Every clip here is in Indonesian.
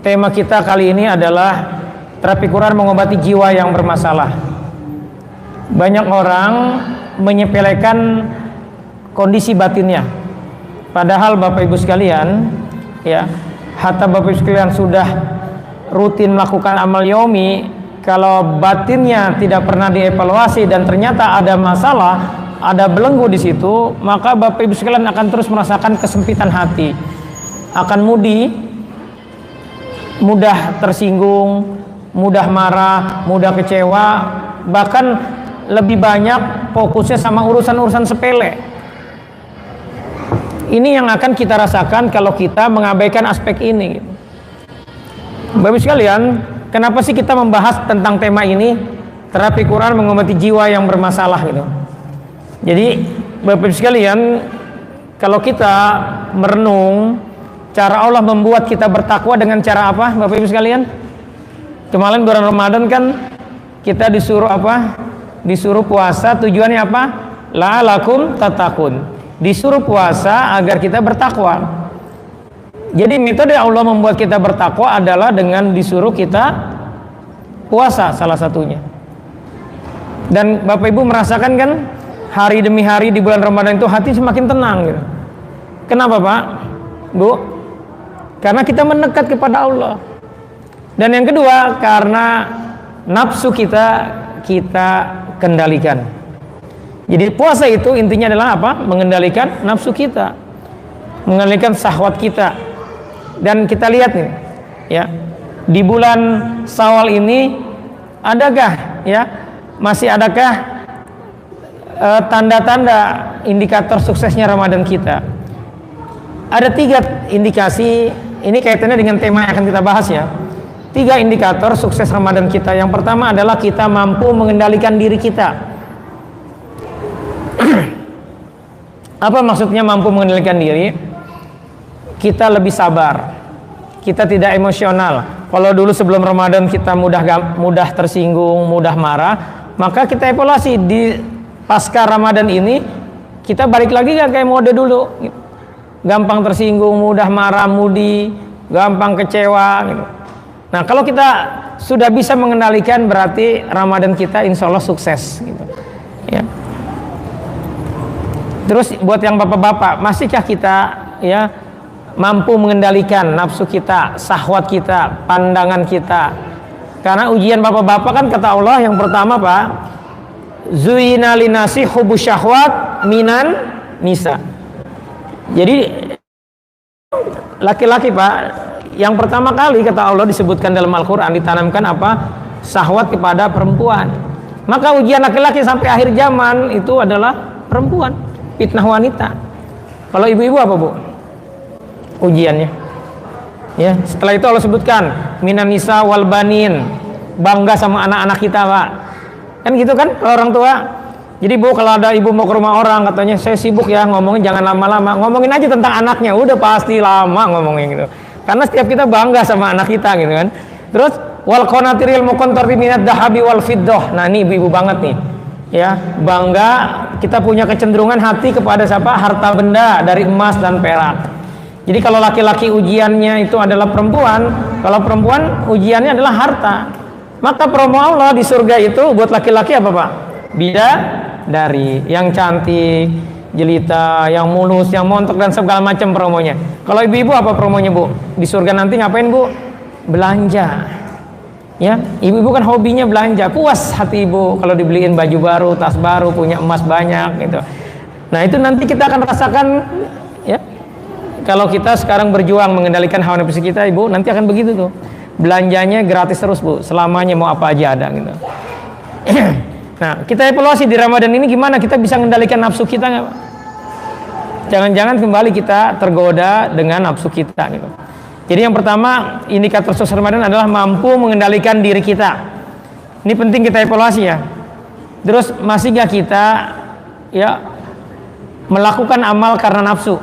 Tema kita kali ini adalah terapi Quran mengobati jiwa yang bermasalah. Banyak orang menyepelekan kondisi batinnya. Padahal Bapak Ibu sekalian, ya, hatta Bapak Ibu sekalian sudah rutin melakukan amal yaumi, kalau batinnya tidak pernah dievaluasi dan ternyata ada masalah, ada belenggu di situ, maka Bapak Ibu sekalian akan terus merasakan kesempitan hati, akan mudah tersinggung, mudah marah, mudah kecewa, bahkan lebih banyak fokusnya sama urusan-urusan sepele. Ini yang akan kita rasakan kalau kita mengabaikan aspek ini. Bapak sekalian, kenapa sih kita membahas tentang tema ini? Terapi Quran mengobati jiwa yang bermasalah gitu. Jadi Bapak sekalian, kalau kita merenung cara Allah membuat kita bertakwa dengan cara apa, Bapak Ibu sekalian? Kemarin bulan Ramadan kan kita disuruh apa? Disuruh puasa, tujuannya apa? La'alakum tattaqun. Disuruh puasa agar kita bertakwa. Jadi metode Allah membuat kita bertakwa adalah dengan disuruh kita puasa salah satunya. Dan Bapak Ibu merasakan kan hari demi hari di bulan Ramadan itu hati semakin tenang gitu. Kenapa Pak? Bu? Karena kita mendekat kepada Allah. Dan yang kedua, karena nafsu kita kendalikan. Jadi puasa itu intinya adalah apa? Mengendalikan nafsu kita, mengendalikan syahwat kita. Dan kita lihat nih, ya, di bulan Syawal ini adakah, ya, masih adakah tanda-tanda indikator suksesnya Ramadan kita? Ada 3 indikasi. Ini kaitannya dengan tema yang akan kita bahas, ya. 3 indikator sukses Ramadan kita. Yang pertama adalah kita mampu mengendalikan diri kita. Apa maksudnya mampu mengendalikan diri? Kita lebih sabar, kita tidak emosional. Kalau dulu sebelum Ramadan kita mudah tersinggung, mudah marah, maka kita evaluasi di pasca Ramadan ini kita balik lagi gak kayak mode dulu, gampang tersinggung, mudah marah, mudi, gampang kecewa gitu. Nah, kalau kita sudah bisa mengendalikan, berarti Ramadan kita insya Allah sukses gitu, ya. Terus buat yang bapak-bapak, masihkah kita, ya, mampu mengendalikan nafsu kita, syahwat kita, pandangan kita? Karena ujian bapak-bapak kan kata Allah yang pertama Pak, zuyina linasi hubus syahwat minan nisa. Jadi laki-laki Pak, yang pertama kali kata Allah disebutkan dalam Al-Quran, ditanamkan apa? Syahwat kepada perempuan. Maka ujian laki-laki sampai akhir zaman itu adalah perempuan. Fitnah wanita. Kalau ibu-ibu apa Bu ujiannya? Ya, setelah itu Allah sebutkan minan nisa wal banin, bangga sama anak-anak kita Pak. Kan gitu kan kalau orang tua. Jadi Bu, kalau ada ibu mau ke rumah orang katanya saya sibuk ya, ngomongin jangan lama-lama, ngomongin aja tentang anaknya, udah pasti lama ngomongin gitu. Karena setiap kita bangga sama anak kita gitu kan. Terus wal qanatiril muqantarati minad dahabi wal fiddah. Nah, ini ibu-ibu banget nih. Ya, bangga kita punya kecenderungan hati kepada siapa? Harta benda dari emas dan perak. Jadi kalau laki-laki ujiannya itu adalah perempuan, kalau perempuan ujiannya adalah harta. Maka promo Allah di surga itu buat laki-laki apa Pak? Bidadari, yang cantik, jelita, yang mulus, yang montok dan segala macam promonya. Kalau ibu-ibu apa promonya Bu? Di surga nanti ngapain Bu? Belanja. Ya, ibu-ibu kan hobinya belanja, puas hati ibu kalau dibeliin baju baru, tas baru, punya emas banyak gitu. Nah, itu nanti kita akan rasakan, ya. Kalau kita sekarang berjuang mengendalikan hawa nafsu kita, ibu, nanti akan begitu tuh. Belanjanya gratis terus Bu, selamanya mau apa aja ada gitu. Nah, kita evaluasi di Ramadan ini gimana kita bisa mengendalikan nafsu kita nggak Pak? Jangan-jangan kembali kita tergoda dengan nafsu kita gitu. Jadi yang pertama indikator sukses Ramadan adalah mampu mengendalikan diri kita. Ini penting kita evaluasi ya. Terus masih gak kita, ya, melakukan amal karena nafsu?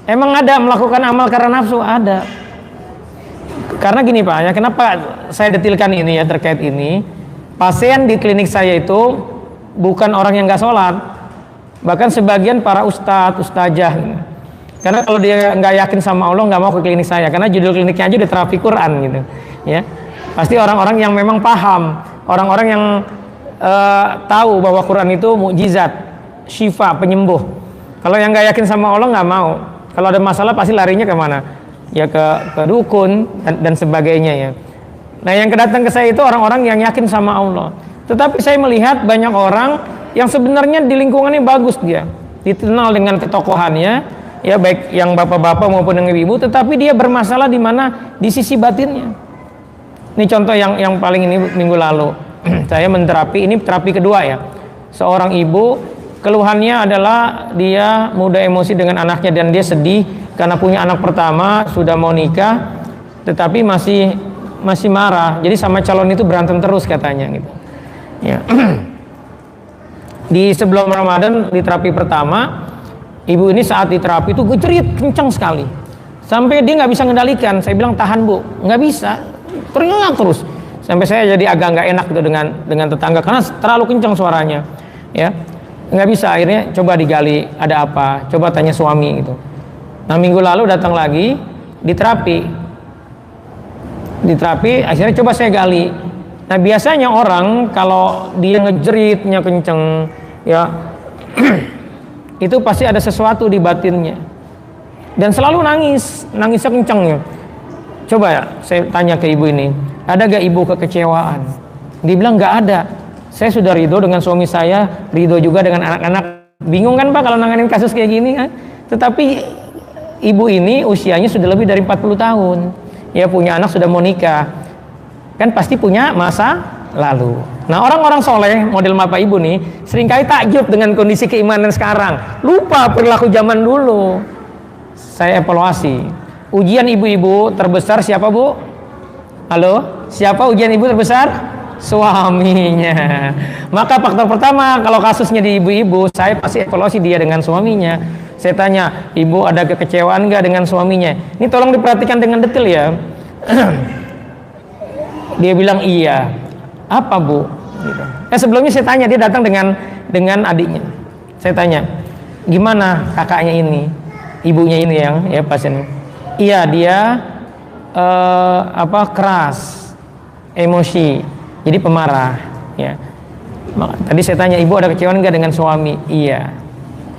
Emang ada melakukan amal karena nafsu? Ada. Karena gini Pak, ya, kenapa saya detilkan ini ya terkait ini? Pasien di klinik saya itu bukan orang yang gak sholat, bahkan sebagian para ustadz, ustazah. Karena kalau dia nggak yakin sama Allah, nggak mau ke klinik saya, karena judul kliniknya aja udah terapi Quran gitu, ya. Pasti orang-orang yang memang paham, orang-orang yang tahu bahwa Quran itu mukjizat, syifa, penyembuh. Kalau yang nggak yakin sama Allah nggak mau. Kalau ada masalah pasti larinya kemana? Ya ke dukun dan sebagainya ya. Nah yang kedatang ke saya itu orang-orang yang yakin sama Allah. Tetapi saya melihat banyak orang yang sebenarnya di lingkungannya bagus dia, dikenal dengan ketokohannya, ya baik yang bapak-bapak maupun yang ibu-ibu, tetapi dia bermasalah di mana? Di sisi batinnya. Ini contoh yang paling ini minggu lalu. Saya menterapi, ini terapi kedua ya. Seorang ibu, keluhannya adalah dia mudah emosi dengan anaknya dan dia sedih karena punya anak pertama, sudah mau nikah, tetapi masih marah. Jadi sama calon itu berantem terus katanya gitu. Ya. Di sebelum Ramadan di terapi pertama, ibu ini saat di terapi itu gejerit kencang sekali, sampai dia nggak bisa mengendalikan. Saya bilang tahan bu, nggak bisa, teriak terus. Sampai saya jadi agak nggak enak gitu dengan tetangga karena terlalu kencang suaranya, ya nggak bisa. Akhirnya coba digali ada apa, coba tanya suami gitu. Nah minggu lalu datang lagi di terapi, akhirnya coba saya gali. Nah biasanya orang kalau dia ngejeritnya kenceng, ya itu pasti ada sesuatu di batinnya dan selalu nangisnya kenceng ya. Coba ya saya tanya ke ibu ini, ada gak ibu kekecewaan? Dia bilang gak ada, saya sudah ridho dengan suami saya, ridho juga dengan anak-anak. Bingung kan Pak kalau nanganin kasus kayak gini kan? Tetapi ibu ini usianya sudah lebih dari 40 tahun, ya punya anak, sudah mau nikah, kan pasti punya masa lalu. Nah orang-orang soleh model bapak ibu nih seringkali takjub dengan kondisi keimanan sekarang, lupa perilaku zaman dulu. Saya evaluasi, ujian ibu-ibu terbesar siapa bu? Halo, siapa ujian ibu terbesar? Suaminya. Maka faktor pertama kalau kasusnya di ibu-ibu, saya pasti evaluasi dia dengan suaminya. Saya tanya, ibu ada kekecewaan nggak dengan suaminya? Ini tolong diperhatikan dengan detail ya. Dia bilang iya. Apa bu? Gitu. Sebelumnya saya tanya, dia datang dengan adiknya. Saya tanya, gimana kakaknya ini, ibunya ini yang ya pasien? Iya dia keras, emosi, jadi pemarah. Ya. Tadi saya tanya, ibu ada kecewaan nggak dengan suami? Iya.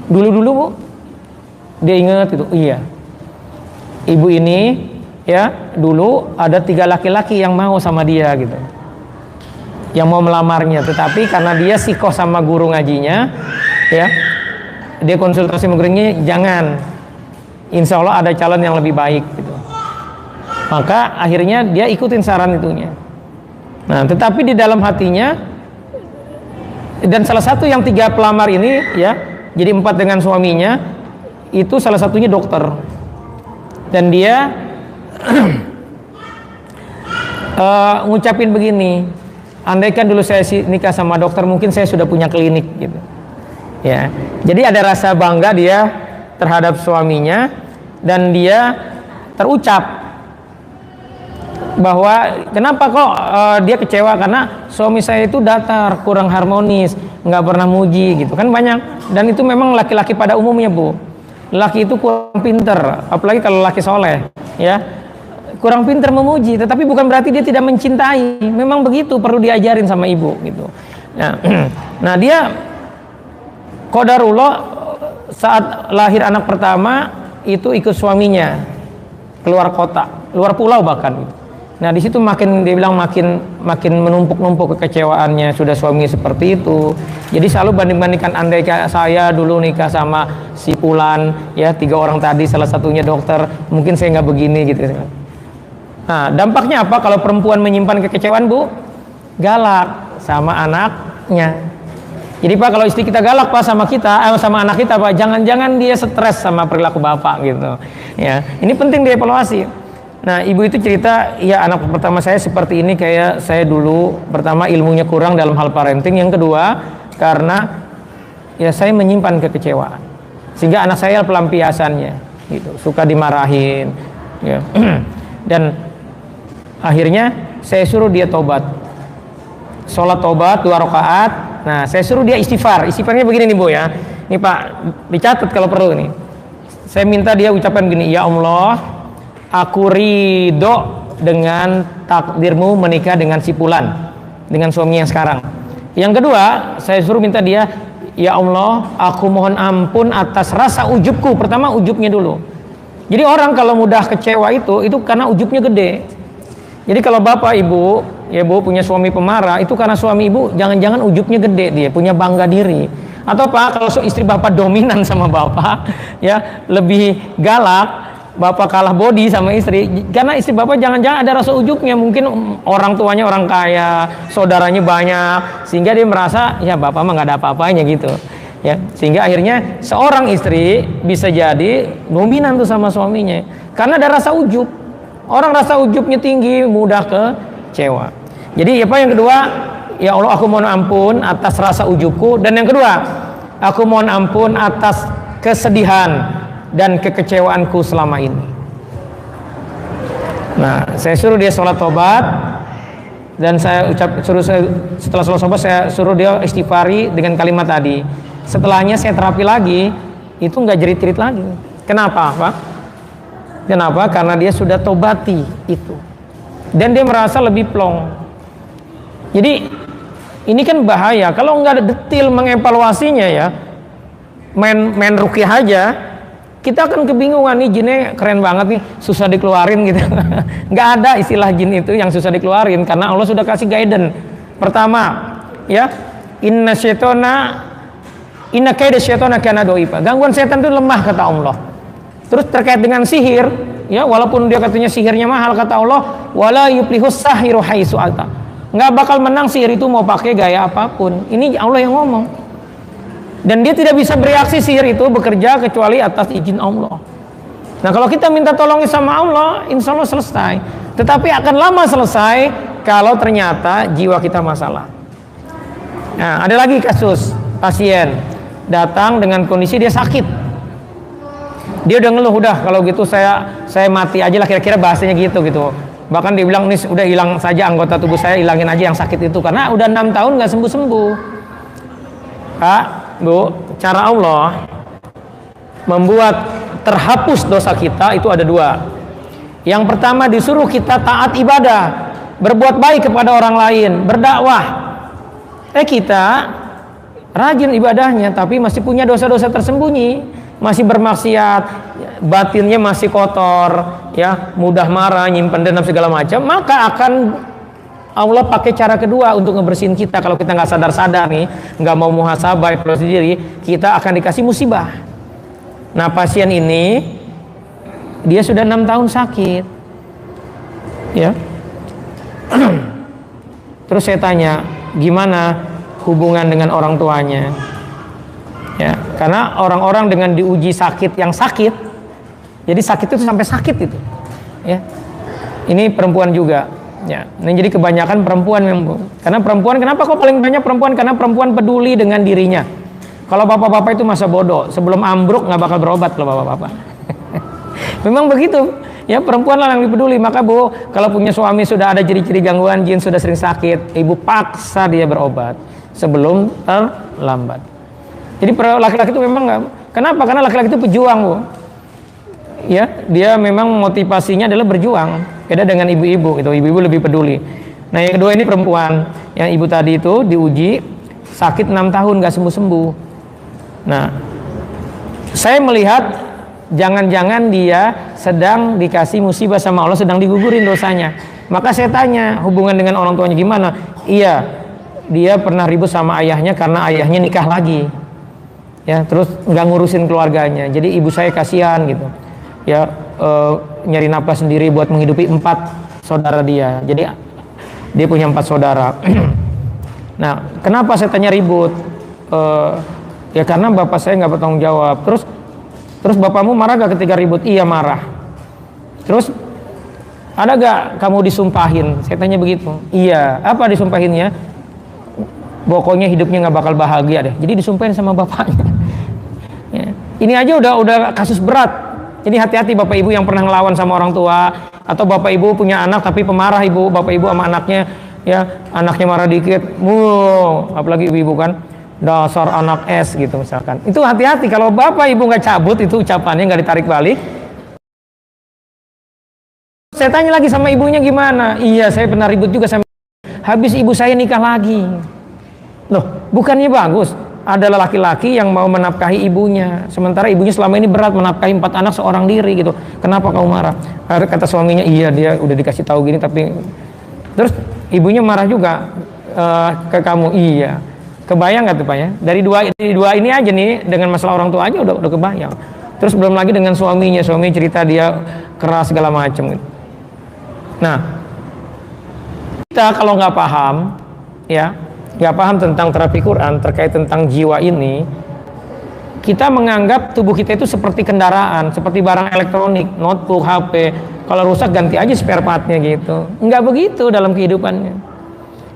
Dulu bu, dia ingat itu. Iya. Ibu ini ya dulu ada 3 laki-laki yang mau sama dia gitu, yang mau melamarnya, tetapi karena dia sikoh sama guru ngajinya, ya dia konsultasi sama gurunya, jangan, insya Allah ada calon yang lebih baik gitu. Maka akhirnya dia ikutin saran itunya. Nah tetapi di dalam hatinya, dan salah satu yang 3 pelamar ini ya, jadi 4 dengan suaminya, itu salah satunya dokter, dan dia ngucapin begini, andaikan dulu saya nikah sama dokter, mungkin saya sudah punya klinik gitu ya. Jadi ada rasa bangga dia terhadap suaminya, dan dia terucap bahwa kenapa kok dia kecewa karena suami saya itu datar, kurang harmonis, nggak pernah muji gitu kan. Banyak, dan itu memang laki-laki pada umumnya bu, laki itu kurang pinter, apalagi kalau laki soleh ya, kurang pinter memuji. Tetapi bukan berarti dia tidak mencintai, memang begitu, perlu diajarin sama ibu gitu. Nah dia qadarullah saat lahir anak pertama itu ikut suaminya keluar kota, luar pulau bahkan gitu. Nah di situ makin dia bilang makin menumpuk kekecewaannya, sudah suami seperti itu. Jadi selalu banding-bandingkan, andai saya dulu nikah sama si Fulan ya, 3 orang tadi salah satunya dokter, mungkin saya nggak begini gitu. Nah dampaknya apa kalau perempuan menyimpan kekecewaan bu? Galak sama anaknya. Jadi Pak kalau istri kita galak Pak sama kita, sama anak kita Pak, jangan-jangan dia stres sama perilaku bapak gitu ya. Ini penting dievaluasi. Nah ibu itu cerita, ya anak pertama saya seperti ini, kayak saya dulu. Pertama ilmunya kurang dalam hal parenting, yang kedua karena ya saya menyimpan kekecewaan sehingga anak saya pelampiasannya gitu, suka dimarahin ya. Dan akhirnya saya suruh dia tobat, sholat tobat 2 rakaat. Nah saya suruh dia istighfar. Istighfarnya begini nih bu ya, ini Pak dicatat kalau perlu nih. saya minta dia ucapkan gini, ya Allah, aku ridho dengan takdirmu menikah dengan si Fulan, dengan suami yang sekarang. Yang kedua, saya suruh minta dia, ya Allah, aku mohon ampun atas rasa ujubku. Pertama ujubnya dulu. Jadi orang kalau mudah kecewa itu karena ujubnya gede. Jadi kalau bapak ibu, ya bu punya suami pemarah, itu karena suami ibu jangan-jangan ujubnya gede, dia punya bangga diri. Atau pak kalau istri bapak dominan sama bapak, ya lebih galak, bapak kalah body sama istri, karena istri bapak jangan-jangan ada rasa ujubnya, mungkin orang tuanya orang kaya, saudaranya banyak, sehingga dia merasa ya bapak mah nggak ada apa-apanya gitu, ya. Sehingga akhirnya seorang istri bisa jadi dominan tuh sama suaminya, karena ada rasa ujub. Orang rasa ujubnya tinggi, mudah kecewa. Jadi apa yang kedua, ya Allah aku mohon ampun atas rasa ujubku, dan yang kedua, aku mohon ampun atas kesedihan dan kekecewaanku selama ini. Nah, saya suruh dia sholat tobat, dan setelah sholat tobat saya suruh dia istighfari dengan kalimat tadi. Setelahnya saya terapi lagi, itu nggak jerit-jerit lagi. Kenapa, Pak? Kenapa? Karena dia sudah tobati itu, dan dia merasa lebih plong. Jadi ini kan bahaya kalau nggak ada detil mengevaluasinya, ya. Main ruqyah aja, kita akan kebingungan, nih jinnya keren banget nih, susah dikeluarin gitu. Nggak ada istilah jin itu yang susah dikeluarin, karena Allah sudah kasih guidance. Pertama, ya, inna kaida syaitana kana doifa. Gangguan setan itu lemah kata Allah. Terus terkait dengan sihir, ya, walaupun dia katanya sihirnya mahal, kata Allah, wala yuflihus sahiru haitsu ata. Nggak bakal menang sihir itu mau pakai gaya apapun. Ini Allah yang ngomong. Dan dia tidak bisa bereaksi sihir itu bekerja kecuali atas izin Allah. Nah kalau kita minta tolong sama Allah, insya Allah selesai. Tetapi akan lama selesai kalau ternyata jiwa kita masalah. Nah ada lagi kasus pasien datang dengan kondisi dia sakit. Dia udah ngeluh, udah kalau gitu saya mati aja lah, kira-kira bahasanya gitu. Bahkan dia bilang, nih udah hilang saja anggota tubuh saya, hilangin aja yang sakit itu, karena udah 6 tahun nggak sembuh-sembuh. Pak, Bu, cara Allah membuat terhapus dosa kita itu ada 2. Yang pertama, disuruh kita taat ibadah, berbuat baik kepada orang lain, berdakwah. Kita rajin ibadahnya tapi masih punya dosa-dosa tersembunyi, masih bermaksiat, batinnya masih kotor, ya, mudah marah, nyimpen dendam segala macam, maka akan Allah pakai cara kedua untuk ngebersihin kita. Kalau kita nggak sadar-sadar nih, nggak mau muhasabah evaluasi diri, kita akan dikasih musibah. Nah pasien ini dia sudah 6 tahun sakit, ya. Terus saya tanya, gimana hubungan dengan orang tuanya? Ya, karena orang-orang dengan diuji sakit yang sakit, jadi sakit itu sampai sakit itu, ya. Ini perempuan juga. Ya, nah jadi kebanyakan perempuan memang, karena perempuan, kenapa kok paling banyak perempuan? Karena perempuan peduli dengan dirinya. Kalau bapak-bapak itu masa bodoh, sebelum ambruk nggak bakal berobat kalau bapak-bapak. Memang begitu, ya, perempuan lah yang lebih peduli. Maka Bu, kalau punya suami sudah ada ciri-ciri gangguan jin, sudah sering sakit, ibu paksa dia berobat sebelum terlambat. Jadi laki-laki itu memang nggak, kenapa? Karena laki-laki itu pejuang, Bu. Ya, dia memang motivasinya adalah berjuang. Beda dengan ibu-ibu, itu ibu-ibu lebih peduli. Nah yang kedua ini perempuan, yang ibu tadi itu diuji sakit 6 tahun nggak sembuh-sembuh. Nah saya melihat jangan-jangan dia sedang dikasih musibah sama Allah, sedang digugurin dosanya. Maka saya tanya, hubungan dengan orang tuanya gimana? Iya, dia pernah ribut sama ayahnya karena ayahnya nikah lagi, ya, terus nggak ngurusin keluarganya. Jadi ibu saya kasihan gitu, ya, nyari nafkah sendiri buat menghidupi 4 saudara dia. Jadi dia punya 4 saudara. Nah, kenapa saya tanya ribut? Ya karena bapak saya nggak bertanggung jawab. Terus bapakmu marah gak ketika ribut? Iya marah. Terus ada gak kamu disumpahin? Saya tanya begitu. Iya. Apa disumpahinnya? Pokoknya hidupnya nggak bakal bahagia deh. Jadi disumpahin sama bapaknya. Ya. Ini aja udah kasus berat. Jadi hati-hati bapak ibu yang pernah ngelawan sama orang tua, atau bapak ibu punya anak tapi pemarah ibu, bapak ibu sama anaknya, ya, anaknya marah dikit, apalagi ibu-ibu kan, dasar anak es gitu misalkan. Itu hati-hati kalau bapak ibu nggak cabut itu ucapannya, nggak ditarik balik. Saya tanya lagi sama ibunya gimana? Iya, saya pernah ribut juga sama. Habis ibu saya nikah lagi. Loh, bukannya bagus? Adalah laki-laki yang mau menafkahi ibunya, sementara ibunya selama ini berat menafkahi 4 anak seorang diri gitu. Kenapa kau marah? Kata suaminya, iya dia udah dikasih tahu gini tapi terus ibunya marah juga ke kamu. Iya. Kebayang nggak tuh Pak ya? Dari dua ini aja nih dengan masalah orang tua aja udah kebayang. Terus belum lagi dengan suaminya cerita dia keras segala macam gitu. Nah, kita kalau nggak paham ya, nggak paham tentang terapi Quran terkait tentang jiwa ini, kita menganggap tubuh kita itu seperti kendaraan, seperti barang elektronik, notebook, HP. Kalau rusak ganti aja spare partnya gitu. Nggak begitu dalam kehidupannya.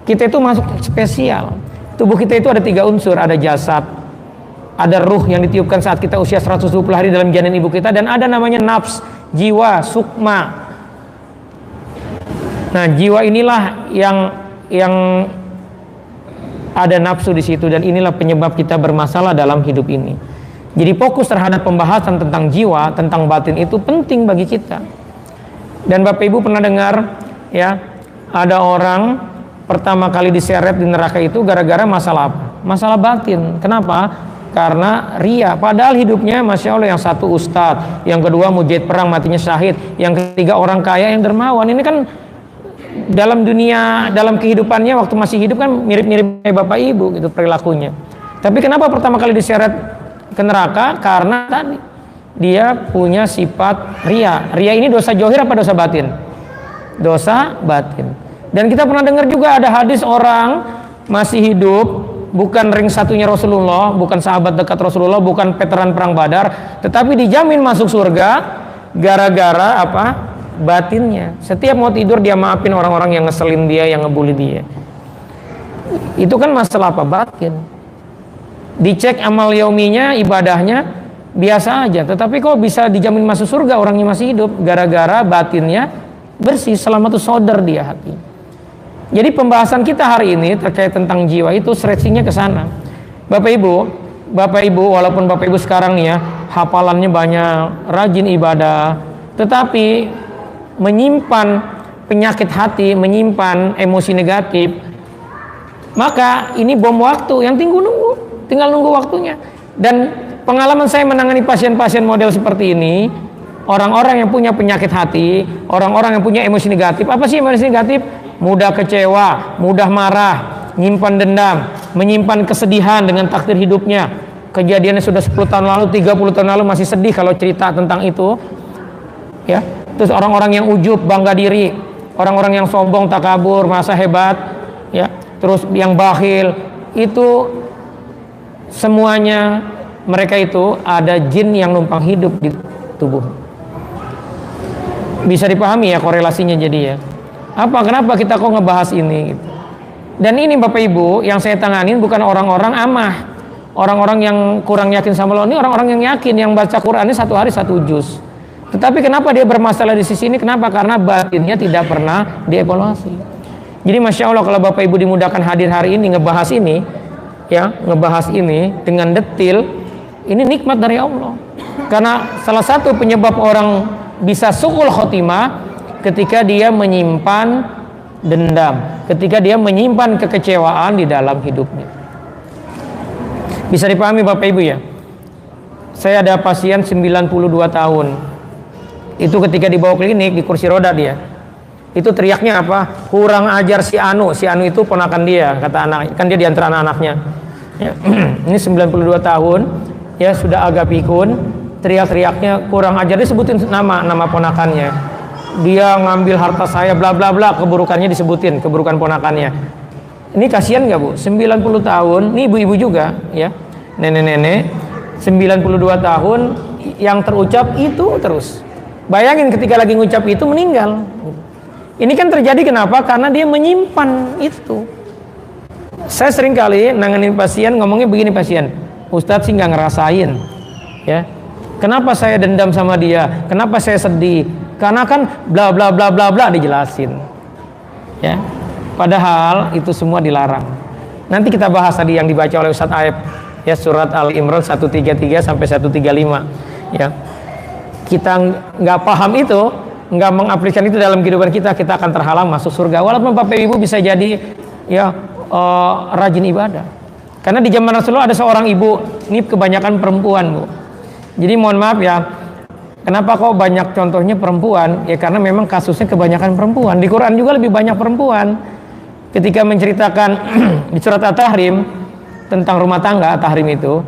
Kita itu masuk spesial. Tubuh kita itu ada 3 unsur, ada jasad, ada ruh yang ditiupkan saat kita usia 120 hari dalam janin ibu kita, dan ada namanya nafs, jiwa, sukma. Nah, jiwa inilah yang ada nafsu di situ, dan inilah penyebab kita bermasalah dalam hidup ini. Jadi fokus terhadap pembahasan tentang jiwa, tentang batin itu penting bagi kita. Dan Bapak Ibu pernah dengar ya, ada orang pertama kali diseret di neraka itu gara-gara masalah apa? Masalah batin. Kenapa? Karena ria. Padahal hidupnya Masya Allah, yang satu ustadz, yang kedua mujahid perang matinya syahid, yang ketiga orang kaya yang dermawan. Ini kan dalam dunia, dalam kehidupannya waktu masih hidup kan mirip-mirip kayak Bapak Ibu gitu perilakunya. Tapi kenapa pertama kali diseret ke neraka? Karena tadi dia punya sifat ria. Ria ini dosa johir apa dosa batin? Dosa batin. Dan kita pernah dengar juga ada hadis orang masih hidup, bukan ring satunya Rasulullah, bukan sahabat dekat Rasulullah, bukan veteran perang Badar, tetapi dijamin masuk surga gara-gara apa? Batinnya. Setiap mau tidur dia maafin orang-orang yang ngeselin dia, yang ngebully dia. Itu kan masalah apa? Batin. Dicek amal yauminya, ibadahnya biasa aja, tetapi kok bisa dijamin masuk surga orangnya masih hidup? Gara-gara batinnya bersih, selamatus sodar dia hati. Jadi pembahasan kita hari ini terkait tentang jiwa itu stretchingnya ke sana. Bapak Ibu, walaupun Bapak Ibu sekarang nih ya hafalannya banyak, rajin ibadah, tetapi menyimpan penyakit hati, menyimpan emosi negatif, maka ini bom waktu yang tinggal nunggu waktunya. Dan pengalaman saya menangani pasien-pasien model seperti ini, orang-orang yang punya penyakit hati, orang-orang yang punya emosi negatif. Apa sih emosi negatif? Mudah kecewa, mudah marah, menyimpan dendam, menyimpan kesedihan dengan takdir hidupnya. Kejadiannya sudah 10 tahun lalu, 30 tahun lalu masih sedih kalau cerita tentang itu. Ya. Terus orang-orang yang ujub, bangga diri, orang-orang yang sombong, takabur, merasa hebat, ya. Terus yang bakhil, itu semuanya mereka itu ada jin yang numpang hidup di tubuh. Bisa dipahami ya korelasinya jadi ya. Kenapa kita kok ngebahas ini gitu. Dan ini Bapak Ibu yang saya tanganin bukan orang-orang amah, orang-orang yang kurang yakin sama Allah. Ini orang-orang yang yakin, yang baca Qurannya 1 hari 1 juz. Tetapi kenapa dia bermasalah di sisi ini? Kenapa? Karena batinnya tidak pernah dievaluasi. Jadi Masya Allah kalau Bapak Ibu dimudahkan hadir hari ini ngebahas ini ya, ngebahas ini dengan detil, ini nikmat dari Allah. Karena salah satu penyebab orang bisa su'ul khotimah ketika dia menyimpan dendam, ketika dia menyimpan kekecewaan di dalam hidupnya. Bisa dipahami Bapak Ibu ya? Saya ada pasien 92 tahun. Itu ketika dibawa klinik di kursi roda dia. Itu teriaknya apa? Kurang ajar si Anu. Si Anu itu ponakan dia, kata anak. Kan dia di antara anak-anaknya. Ya. Ini 92 tahun, ya sudah agak pikun. Teriak-teriaknya kurang ajar, dia sebutin nama ponakannya. Dia ngambil harta saya, bla bla bla, keburukannya disebutin, keburukan ponakannya. Ini kasihan nggak Bu? 90 tahun, ini ibu-ibu juga, ya, nenek-nenek, 92 tahun, yang terucap itu terus. Bayangin ketika lagi ngucap itu meninggal. Ini kan terjadi kenapa? Karena dia menyimpan itu. Saya sering kali nanganin pasien ngomongnya begini pasien, Ustadz sih nggak ngerasain, ya. Kenapa saya dendam sama dia? Kenapa saya sedih? Karena kan bla bla bla bla bla dijelasin, ya. Padahal itu semua dilarang. Nanti kita bahas tadi yang dibaca oleh Ustadz Aib, ya, surat Al-Imran 133 sampai 135. Ya, kita nggak paham itu, nggak mengaplikasikan itu dalam kehidupan kita, kita akan terhalang masuk surga. Walaupun Bapak Ibu bisa jadi ya rajin ibadah. Karena di zaman Rasulullah ada seorang ibu, ini kebanyakan perempuan, Bu. Jadi mohon maaf ya, kenapa kok banyak contohnya perempuan? Ya karena memang kasusnya kebanyakan perempuan. Di Quran juga lebih banyak perempuan. Ketika menceritakan di surat At-Tahrim tentang rumah tangga, At-Tahrim itu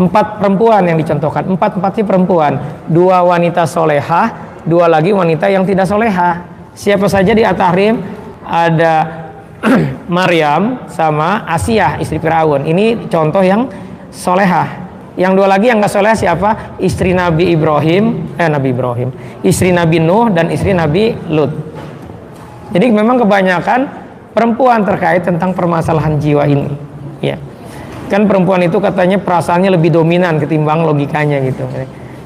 4 perempuan yang dicontohkan, 4-4-nya perempuan, 2 wanita solehah, 2 lagi wanita yang tidak solehah. Siapa saja di At-Tahrim? Ada Maryam sama Asiyah istri Firaun. Ini contoh yang solehah. Yang 2 lagi yang nggak solehah siapa? Istri Nabi Ibrahim, istri Nabi Nuh dan istri Nabi Lut. Jadi memang kebanyakan perempuan terkait tentang permasalahan jiwa ini, ya. Kan perempuan itu katanya perasaannya lebih dominan ketimbang logikanya gitu.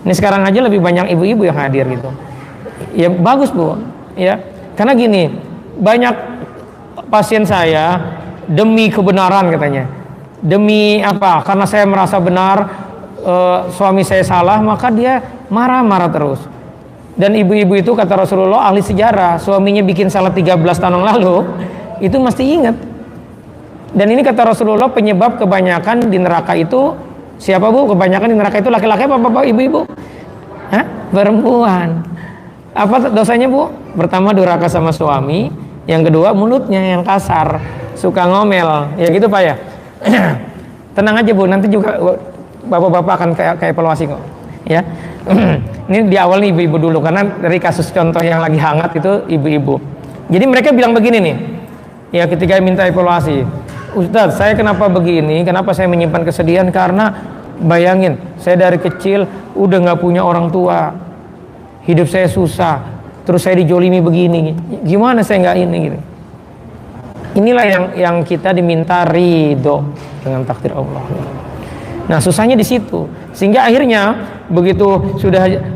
Ini sekarang aja lebih banyak ibu-ibu yang hadir gitu. Ya bagus, Bu. Ya. Karena gini, banyak pasien saya demi kebenaran katanya. Demi apa? Karena saya merasa benar, suami saya salah, maka dia marah-marah terus. Dan ibu-ibu itu kata Rasulullah, ahli sejarah, suaminya bikin salah 13 tahun yang lalu, itu mesti ingat. Dan ini kata Rasulullah, penyebab kebanyakan di neraka itu siapa, Bu? Kebanyakan di neraka itu laki-laki apa bapak ibu-ibu? Hah? Perempuan. Apa dosanya, Bu? Pertama durhaka sama suami, yang kedua mulutnya yang kasar, suka ngomel, ya gitu Pak ya. Tenang aja, Bu, nanti juga bapak-bapak akan kayak evaluasi kok, ya. Ini di awal nih ibu-ibu dulu, karena dari kasus contoh yang lagi hangat itu ibu-ibu. Jadi mereka bilang begini nih, ya ketika minta evaluasi, Ustadz saya kenapa begini, kenapa saya menyimpan kesedihan, karena bayangin saya dari kecil udah nggak punya orang tua, hidup saya susah, terus saya dijolimi begini, gimana saya nggak ini gitu. Inilah yang kita diminta ridho dengan takdir Allah. Nah susahnya di situ, sehingga akhirnya begitu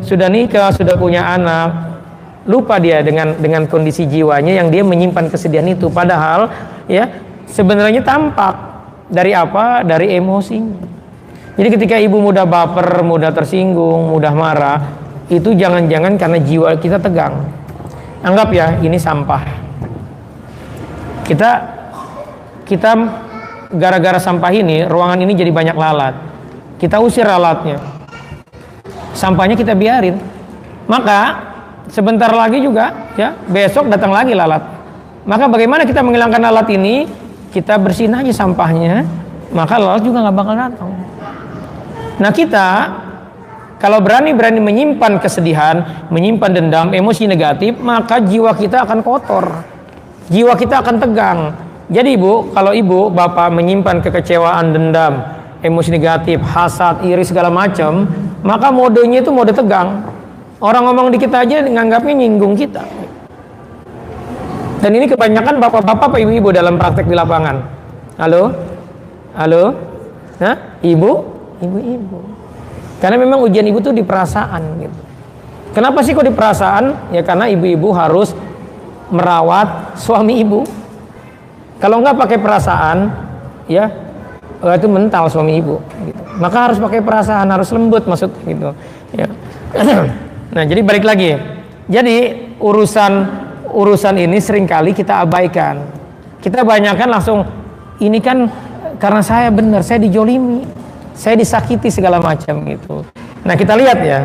sudah nikah, sudah punya anak, lupa dia dengan kondisi jiwanya yang dia menyimpan kesedihan itu. Padahal ya sebenarnya tampak dari apa? Dari emosinya. Jadi ketika ibu mudah baper, mudah tersinggung, mudah marah, itu jangan-jangan karena jiwa kita tegang. Anggap ya ini sampah. Kita gara-gara sampah ini, ruangan ini jadi banyak lalat. Kita usir lalatnya, sampahnya kita biarin. Maka sebentar lagi juga, ya besok datang lagi lalat. Maka bagaimana kita menghilangkan lalat ini? Kita bersihin aja sampahnya, maka lalat juga nggak bakal datang. Nah kita kalau berani-berani menyimpan kesedihan, menyimpan dendam, emosi negatif, maka jiwa kita akan kotor, jiwa kita akan tegang. Jadi ibu, kalau ibu, bapak menyimpan kekecewaan, dendam, emosi negatif, hasad, iri segala macam, maka modenya itu mode tegang. Orang ngomong dikit aja nganggapnya nyinggung kita. Dan ini kebanyakan bapak-bapak, ibu-ibu dalam praktek di lapangan. Halo, halo, nah, ibu-ibu. Karena memang ujian ibu tuh di perasaan gitu. Kenapa sih kok di perasaan? Ya karena ibu-ibu harus merawat suami ibu. Kalau nggak pakai perasaan, ya itu mental suami ibu. Gitu. Maka harus pakai perasaan, harus lembut maksud gitu. Ya. Nah jadi balik lagi. Jadi urusan ini seringkali kita abaikan. Kita banyakkan langsung ini kan karena saya benar, saya dijolimi, saya disakiti segala macam gitu. Nah kita lihat ya.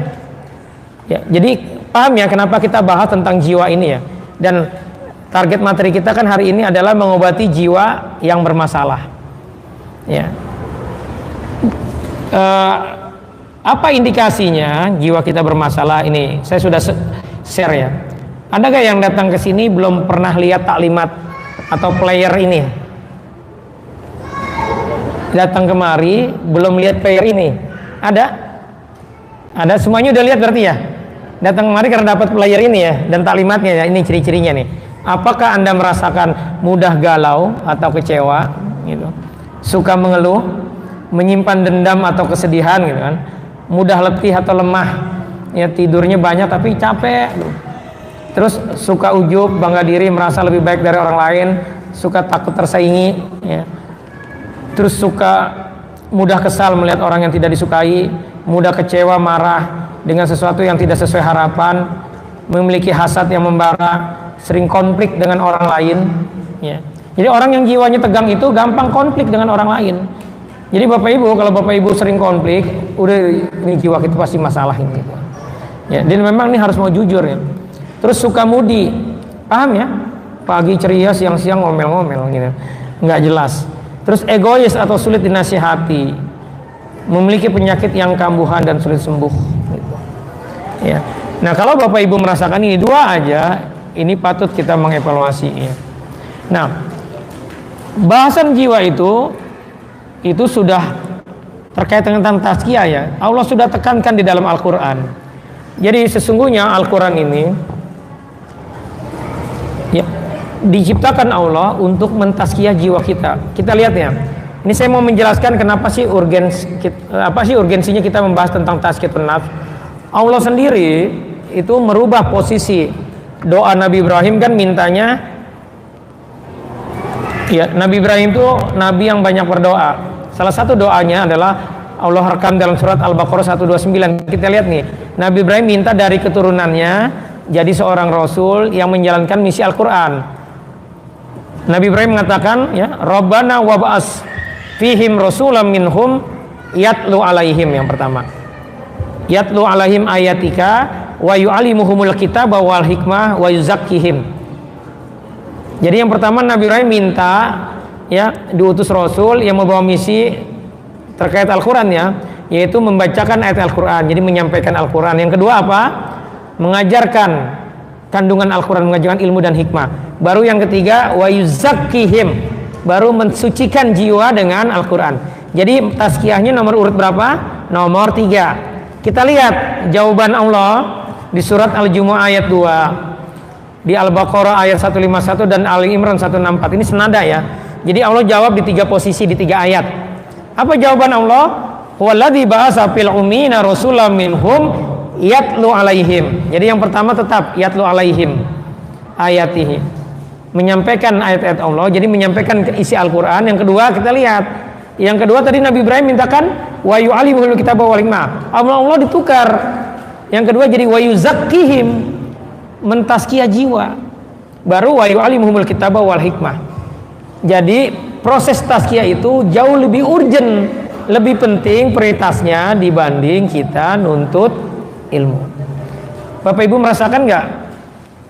Ya jadi paham ya kenapa kita bahas tentang jiwa ini ya. Dan target materi kita kan hari ini adalah mengobati jiwa yang bermasalah. Ya. Apa indikasinya jiwa kita bermasalah ini? Saya sudah share ya. Ada gak yang datang ke sini belum pernah lihat taklimat atau player ini? Datang kemari belum lihat player ini? Ada? Ada, semuanya udah lihat berarti ya? Datang kemari karena dapat player ini ya, dan taklimatnya ya, ini ciri-cirinya nih. Apakah Anda merasakan mudah galau atau kecewa gitu? Suka mengeluh, menyimpan dendam atau kesedihan gitu kan? Mudah letih atau lemah, ya tidurnya banyak tapi capek gitu. Terus suka ujub, bangga diri, merasa lebih baik dari orang lain, suka takut tersaingi ya. terus suka mudah kesal melihat orang yang tidak disukai, mudah kecewa, marah dengan sesuatu yang tidak sesuai harapan, memiliki hasad yang membara, sering konflik dengan orang lain, ya. Jadi orang yang jiwanya tegang itu gampang konflik dengan orang lain. Jadi Bapak Ibu, kalau Bapak Ibu sering konflik, udah ini jiwa kita pasti masalah ini gitu. Ya, dan memang ini harus mau jujur ya. Terus suka mudi, paham ya? Pagi ceria, siang-siang ngomel-ngomel gitu, nggak jelas. Terus egois atau sulit dinasihati, memiliki penyakit yang kambuhan dan sulit sembuh gitu. Ya. Nah, kalau Bapak Ibu merasakan ini dua aja, ini patut kita mengevaluasi ya. Nah, bahasan jiwa itu sudah terkait dengan tazkiyah ya. Allah sudah tekankan di dalam Al-Qur'an. Jadi sesungguhnya Al-Qur'an ini ya, diciptakan Allah untuk mentazkiyah jiwa kita. Kita lihat ya. Ini saya mau menjelaskan kenapa sih urgensinya kita membahas tentang tazkiyatun nafs. Allah sendiri itu merubah posisi doa Nabi Ibrahim, kan mintanya ya, Nabi Ibrahim itu nabi yang banyak berdoa. Salah satu doanya adalah Allah rekam dalam surat Al-Baqarah 129. Kita lihat nih, Nabi Ibrahim minta dari keturunannya jadi seorang rasul yang menjalankan misi Al-Quran. Nabi Ibrahim mengatakan ya, Rabbana wab'as fihim rasulam minhum yatlu alaihim. Yang pertama, yatlu alaihim ayatika wa yu'alimuhumul kitaba wal hikmah wa yuzakkihim. Jadi yang pertama Nabi Ibrahim minta ya diutus Rasul yang membawa misi terkait Al-Quran ya, yaitu membacakan ayat Al-Quran, jadi menyampaikan Al-Quran. Yang kedua apa? Mengajarkan kandungan Al-Quran, mengajarkan ilmu dan hikmah. Baru yang ketiga wa yuzakkihim, baru mensucikan jiwa dengan Al-Quran. Jadi tazkiyahnya nomor urut berapa? Nomor 3. Kita lihat jawaban Allah di surat Al-Jumu'ah ayat 2, di Al-Baqarah ayat 151 dan Ali Imran 164. Ini senada ya. Jadi Allah jawab di 3 posisi, di 3 ayat. Apa jawaban Allah? Huwallazi ba'atsa fil ummiyina rasulan minhum yatlu alaihim. Jadi yang pertama tetap yatlu alaihim ayatihi, menyampaikan ayat-ayat Allah, jadi menyampaikan isi Al-Quran. Yang kedua kita lihat, yang kedua tadi Nabi Ibrahim mintakan wa yu'allimuhul kitaba wal hikmah. Allah ditukar. Yang kedua jadi wa yuzakkihim, mentazkiyah jiwa. Baru wa yu'allimuhumul kitaba wal hikmah. Jadi proses tazkiyah itu jauh lebih urgent, lebih penting prioritasnya dibanding kita nuntut ilmu. Bapak Ibu merasakan nggak?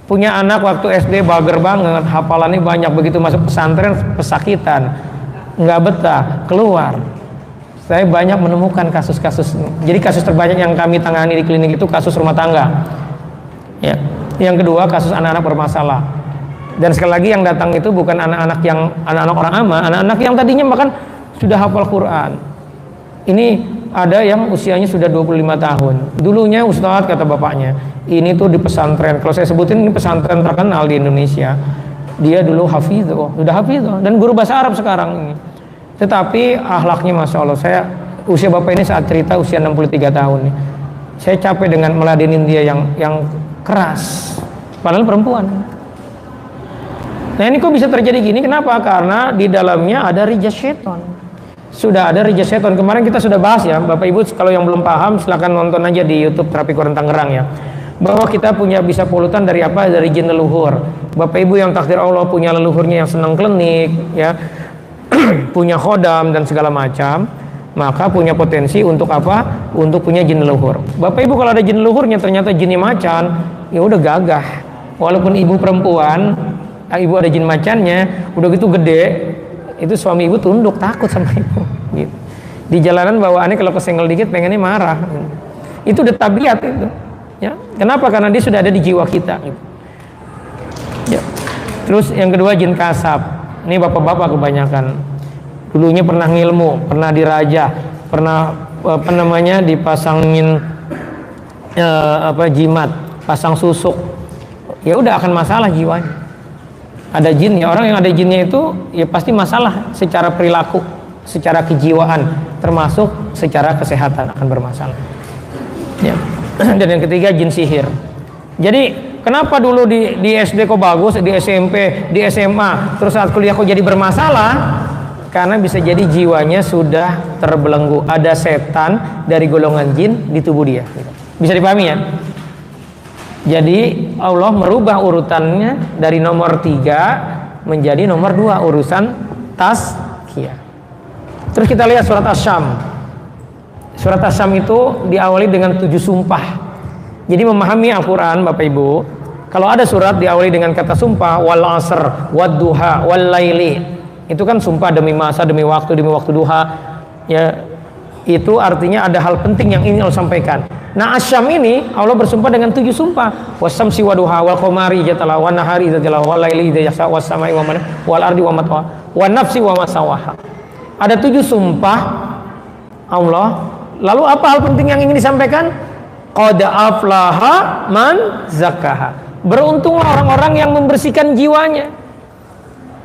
Punya anak waktu SD bager banget, hafalannya banyak, begitu masuk pesantren pesakitan, nggak betah, keluar. Saya banyak menemukan kasus-kasus. Jadi kasus terbanyak yang kami tangani di klinik itu kasus rumah tangga. Ya. Yang kedua kasus anak-anak bermasalah. Dan sekali lagi yang datang itu bukan anak-anak orang ama, anak-anak yang tadinya bahkan sudah hafal Quran. Ini ada yang usianya sudah 25 tahun. Dulunya Ustadz, kata bapaknya, ini tuh di pesantren. Kalau saya sebutin ini pesantren terkenal di Indonesia. Dia dulu hafidh, sudah hafidh dan guru bahasa Arab sekarang ini. Tetapi akhlaknya Masya Allah. Saya usia bapak ini saat cerita usia 63 tahun nih. Saya capek dengan meladenin dia yang keras. Padahal perempuan. Nah ini kok bisa terjadi gini? Kenapa? Karena di dalamnya ada rija syaitan. Sudah ada rija syaitan. Kemarin kita sudah bahas ya, Bapak Ibu kalau yang belum paham silakan nonton aja di YouTube Terapi Quran Tangerang ya. Bahwa kita punya bisa polutan dari apa? Dari jin leluhur. Bapak Ibu yang takdir Allah punya leluhurnya yang senang klinik ya, punya khodam dan segala macam, maka punya potensi untuk apa? Untuk punya jin leluhur. Bapak Ibu kalau ada jin leluhurnya ternyata jinnya macan, ya udah gagah. Walaupun ibu perempuan, ibu ada jin macannya, udah gitu gede, itu suami ibu tunduk takut sama ibu. Gitu. Di jalanan bawaannya kalau kesenggol dikit pengennya marah. Itu udah tabiat itu. Ya. Kenapa? Karena dia sudah ada di jiwa kita. Gitu. Ya. Terus yang kedua jin kasab. Ini bapak-bapak kebanyakan. Dulunya pernah ngilmu, pernah dirajah, pernah dipasangin jimat, pasang susuk. Ya udah akan masalah jiwanya. Ada jin ya, orang yang ada jinnya itu ya pasti masalah secara perilaku, secara kejiwaan, termasuk secara kesehatan akan bermasalah. Ya. Dan yang ketiga jin sihir. Jadi kenapa dulu di SD kok bagus, di SMP, di SMA, terus saat kuliah kok jadi bermasalah? Karena bisa jadi jiwanya sudah terbelenggu, ada setan dari golongan jin di tubuh dia. Bisa dipahami ya? Jadi Allah merubah urutannya dari nomor 3 menjadi nomor 2 urusan tazkiyah. Terus kita lihat surat Asy-Syam. Surat Asy-Syam itu diawali dengan 7 sumpah. Jadi memahami Al-Quran Bapak Ibu, kalau ada surat diawali dengan kata sumpah, wal asr, wad duha, wal laili, itu kan sumpah demi masa, demi waktu duha, ya, itu artinya ada hal penting yang ingin Allah sampaikan. Nah Asy-Syam ini Allah bersumpah dengan 7 sumpah, wasyamsi waduha, wal qamari idza talaha, wan nahari idza jalaha, wal laili idza yasha, was samai wa man, wal ardi wa ma taha, wan nafsi wa ma sawaha. Ada 7 sumpah Allah. Lalu apa hal penting yang ingin disampaikan? Qad aflaha man zakkaha. Beruntunglah orang-orang yang membersihkan jiwanya.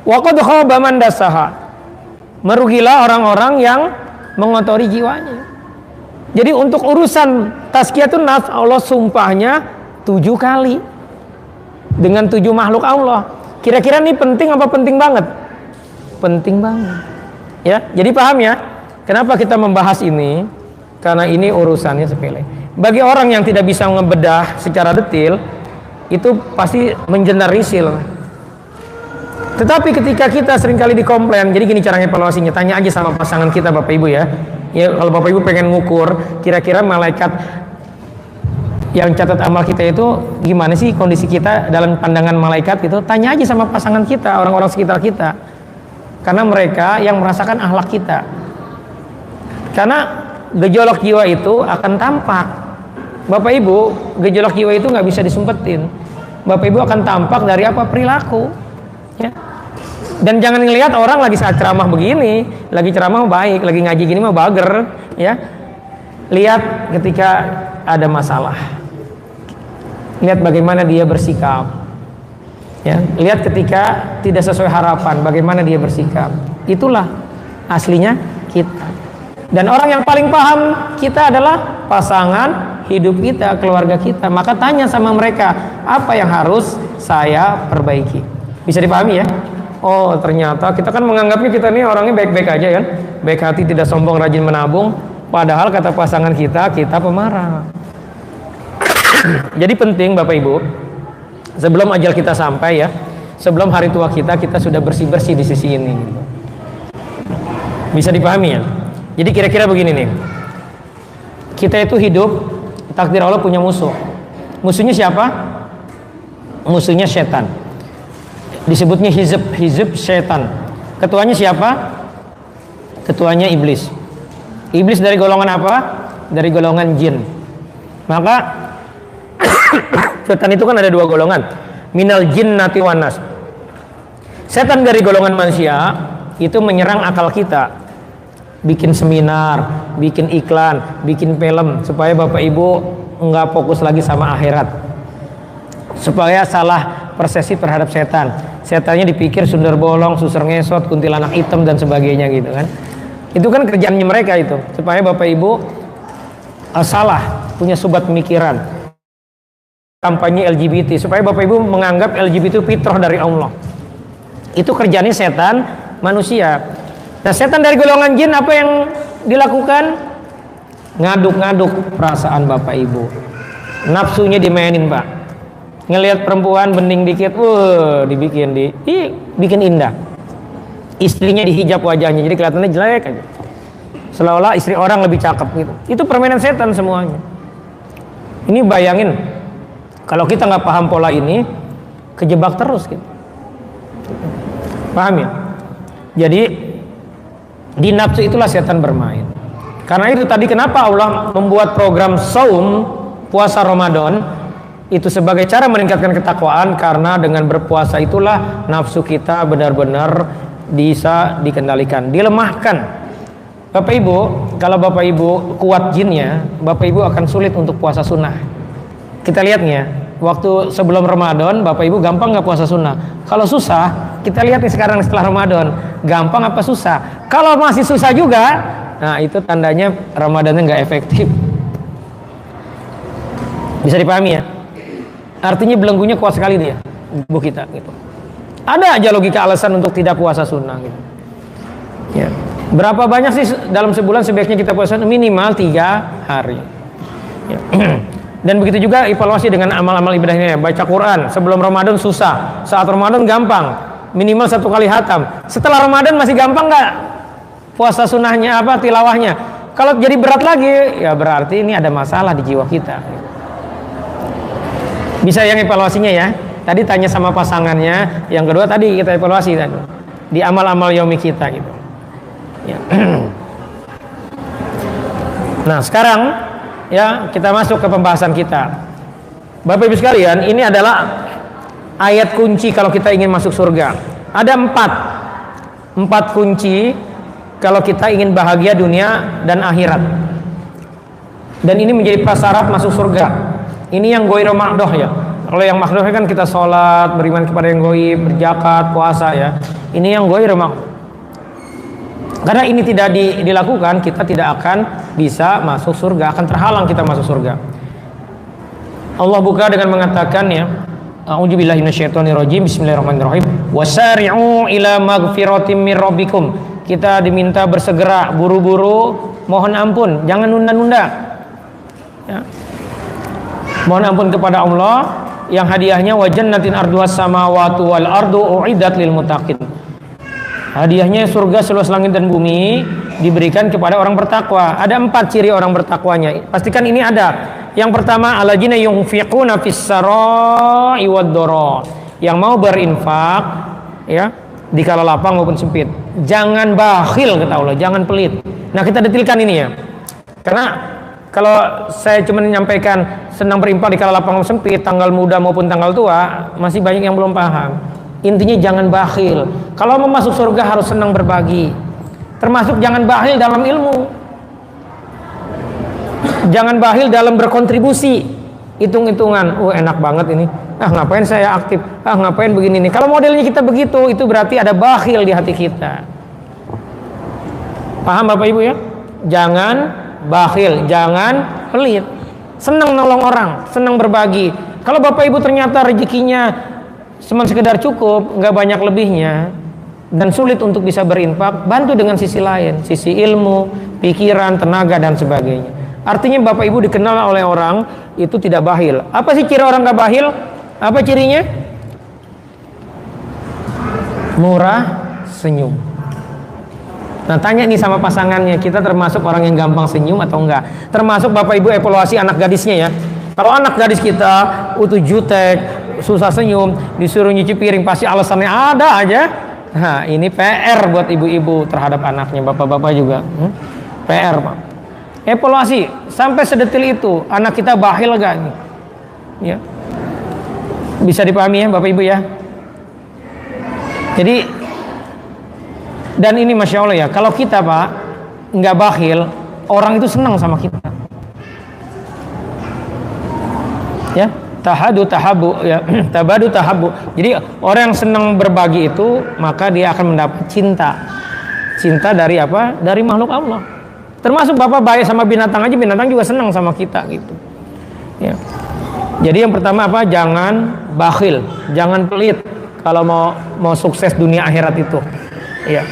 Wa qad khaba man dassaha. Merugilah orang-orang yang mengotori jiwanya. Jadi untuk urusan tazkiyatun nafs Allah sumpahnya 7 kali dengan 7 makhluk Allah. Kira-kira ini penting apa penting banget? Penting banget. Ya, jadi paham ya? Kenapa kita membahas ini? Karena ini urusannya sepele. Bagi orang yang tidak bisa ngebedah secara detail, itu pasti mengeneralisir. Tetapi ketika kita seringkali dikomplain, jadi gini cara evaluasinya, tanya aja sama pasangan kita Bapak Ibu ya. Ya kalau Bapak Ibu pengen ngukur kira-kira malaikat yang catat amal kita itu gimana sih kondisi kita dalam pandangan malaikat itu, tanya aja sama pasangan kita, orang-orang sekitar kita. Karena mereka yang merasakan akhlak kita. Karena gejolak jiwa itu akan tampak. Bapak Ibu, gejolak jiwa itu nggak bisa disumpetin. Bapak Ibu akan tampak dari apa? Perilaku. Ya. Dan jangan ngelihat orang lagi saat ceramah begini, lagi ceramah baik, lagi ngaji gini mah bager, ya. Lihat ketika ada masalah. Lihat bagaimana dia bersikap. Ya, lihat ketika tidak sesuai harapan, bagaimana dia bersikap. Itulah aslinya kita. Dan orang yang paling paham kita adalah pasangan hidup kita, keluarga kita. Maka tanya sama mereka, apa yang harus saya perbaiki? Bisa dipahami ya? Oh ternyata kita kan menganggapnya kita ini orangnya baik-baik aja kan, baik hati, tidak sombong, rajin menabung. Padahal kata pasangan kita pemarah. Jadi penting Bapak Ibu, sebelum ajal kita sampai ya, sebelum hari tua kita sudah bersih-bersih di sisi ini. Bisa dipahami ya? Jadi kira-kira begini nih, kita itu hidup, takdir Allah punya musuh. Musuhnya siapa? Musuhnya setan. Disebutnya hizb setan. Ketuanya siapa? Ketuanya iblis. Iblis dari golongan apa? Dari golongan jin. Maka setan itu kan ada 2 golongan, minal jinnati wan nas. Setan dari golongan manusia itu menyerang akal kita, bikin seminar, bikin iklan, bikin film supaya Bapak Ibu nggak fokus lagi sama akhirat, supaya salah persepsi terhadap setan. Setannya dipikir sundar bolong, susur ngesot, kuntilanak hitam dan sebagainya gitu kan. Itu kan kerjaannya mereka itu, supaya Bapak Ibu salah, punya sobat pemikiran. Kampanye LGBT supaya Bapak Ibu menganggap LGBT itu fitrah dari Allah. Itu kerjanya setan manusia. Nah setan dari golongan jin apa yang dilakukan? Ngaduk-ngaduk perasaan Bapak Ibu. Nafsunya dimainin Pak. Ngelihat perempuan bening dikit, bikin indah. Istrinya dihijab wajahnya, jadi kelihatannya jelek aja. Seolah-olah istri orang lebih cakep gitu. Itu permainan setan semuanya. Ini bayangin, kalau kita nggak paham pola ini, kejebak terus gitu. Paham ya? Jadi di nafsu itulah setan bermain. Karena itu tadi kenapa Allah membuat program saum, puasa Ramadan itu sebagai cara meningkatkan ketakwaan, karena dengan berpuasa itulah nafsu kita benar-benar bisa dikendalikan, dilemahkan. Bapak Ibu, kalau Bapak Ibu kuat jinnya, Bapak Ibu akan sulit untuk puasa sunnah. Kita lihatnya, waktu sebelum Ramadan Bapak Ibu gampang nggak puasa sunnah? Kalau susah, kita lihat nih sekarang setelah Ramadan, gampang apa susah? Kalau masih susah juga, nah itu tandanya Ramadannya nggak efektif. Bisa dipahami ya? Artinya belenggunya kuat sekali dia, tubuh kita gitu. Ada aja logika alasan untuk tidak puasa sunnah gitu. Ya. Berapa banyak sih dalam sebulan sebaiknya kita puasa? Minimal 3 hari. Ya. Dan begitu juga evaluasi dengan amal-amal ibadahnya. Baca Quran sebelum Ramadan susah, saat Ramadan gampang, minimal 1 kali hatam. Setelah Ramadan masih gampang nggak? Puasa sunnahnya apa? Tilawahnya. Kalau jadi berat lagi, ya berarti ini ada masalah di jiwa kita. Bisa yang evaluasinya ya. Tadi tanya sama pasangannya, yang kedua tadi kita evaluasi tadi di amal-amal yaumi kita gitu. Ya. Nah sekarang ya kita masuk ke pembahasan kita. Bapak Ibu sekalian, ini adalah ayat kunci kalau kita ingin masuk surga. Ada 4 kunci kalau kita ingin bahagia dunia dan akhirat. Dan ini menjadi prasyarat masuk surga. Ini yang ghairu ma'doh ya. Kalau yang makdoh kan kita sholat, beriman kepada yang gaib, berzakat, puasa ya. Ini yang ghairu ma'doh. Karena ini tidak dilakukan, kita tidak akan bisa masuk surga, akan terhalang kita masuk surga. Allah buka dengan mengatakan ya, A'udzubillahi minasyaitonirrajim, bismillahirrahmanirrahim. Wasari'u ila magfiratim mir rabbikum. Kita diminta bersegera, buru-buru, mohon ampun, jangan nunda-nunda. Ya. Mohon ampun kepada Allah yang hadiahnya wa jannatin arduhas samawati wal ardu uiddat lil muttaqin. Hadiahnya surga seluas langit dan bumi diberikan kepada orang bertakwa. Ada 4 ciri orang bertakwanya. Pastikan ini ada. Yang pertama, alladzina yunfiquna fis-sarai wad-dharra. Yang mau berinfak ya, di kala lapang maupun sempit. Jangan bakhil kata Allah, jangan pelit. Nah, kita detilkan ini ya. Karena kalau saya cuma menyampaikan senang berinfak di kala lapang maupun sempit, tanggal muda maupun tanggal tua, masih banyak yang belum paham. Intinya jangan bakhil. Kalau mau masuk surga harus senang berbagi. Termasuk jangan bakhil dalam ilmu. Jangan bakhil dalam berkontribusi. Hitung-hitungan, enak banget ini. Ngapain saya aktif? Ngapain begini nih? Kalau modelnya kita begitu, itu berarti ada bakhil di hati kita. Paham Bapak Ibu ya? Jangan bakhil, jangan pelit. Senang nolong orang, senang berbagi. Kalau Bapak Ibu ternyata rezekinya cuma sekedar cukup, nggak banyak lebihnya, dan sulit untuk bisa berinfak, bantu dengan sisi lain, sisi ilmu, pikiran, tenaga, dan sebagainya. Artinya Bapak Ibu dikenal oleh orang itu tidak bakhil. Apa sih ciri orang nggak bakhil? Apa cirinya? Murah senyum. Nah tanya nih sama pasangannya, kita termasuk orang yang gampang senyum atau enggak? Termasuk Bapak Ibu evaluasi anak gadisnya ya. Kalau anak gadis kita jutek, susah senyum, disuruh nyuci piring pasti alasannya ada aja. Nah ini PR buat ibu-ibu terhadap anaknya, bapak-bapak juga. PR Pak. Evaluasi sampai sedetil itu, anak kita bakhil gak nih? Ya. Bisa dipahami ya Bapak Ibu ya. Jadi dan ini Masya Allah ya, kalau kita Pak nggak bakhil, orang itu senang sama kita. Ya, tahabu ya, tabadu tahabu. Jadi orang yang senang berbagi itu, maka dia akan mendapat cinta dari apa? Dari makhluk Allah. Termasuk Bapak baik sama binatang aja, binatang juga senang sama kita gitu. Ya. Jadi yang pertama apa? Jangan bakhil, jangan pelit kalau mau sukses dunia akhirat itu. Ya.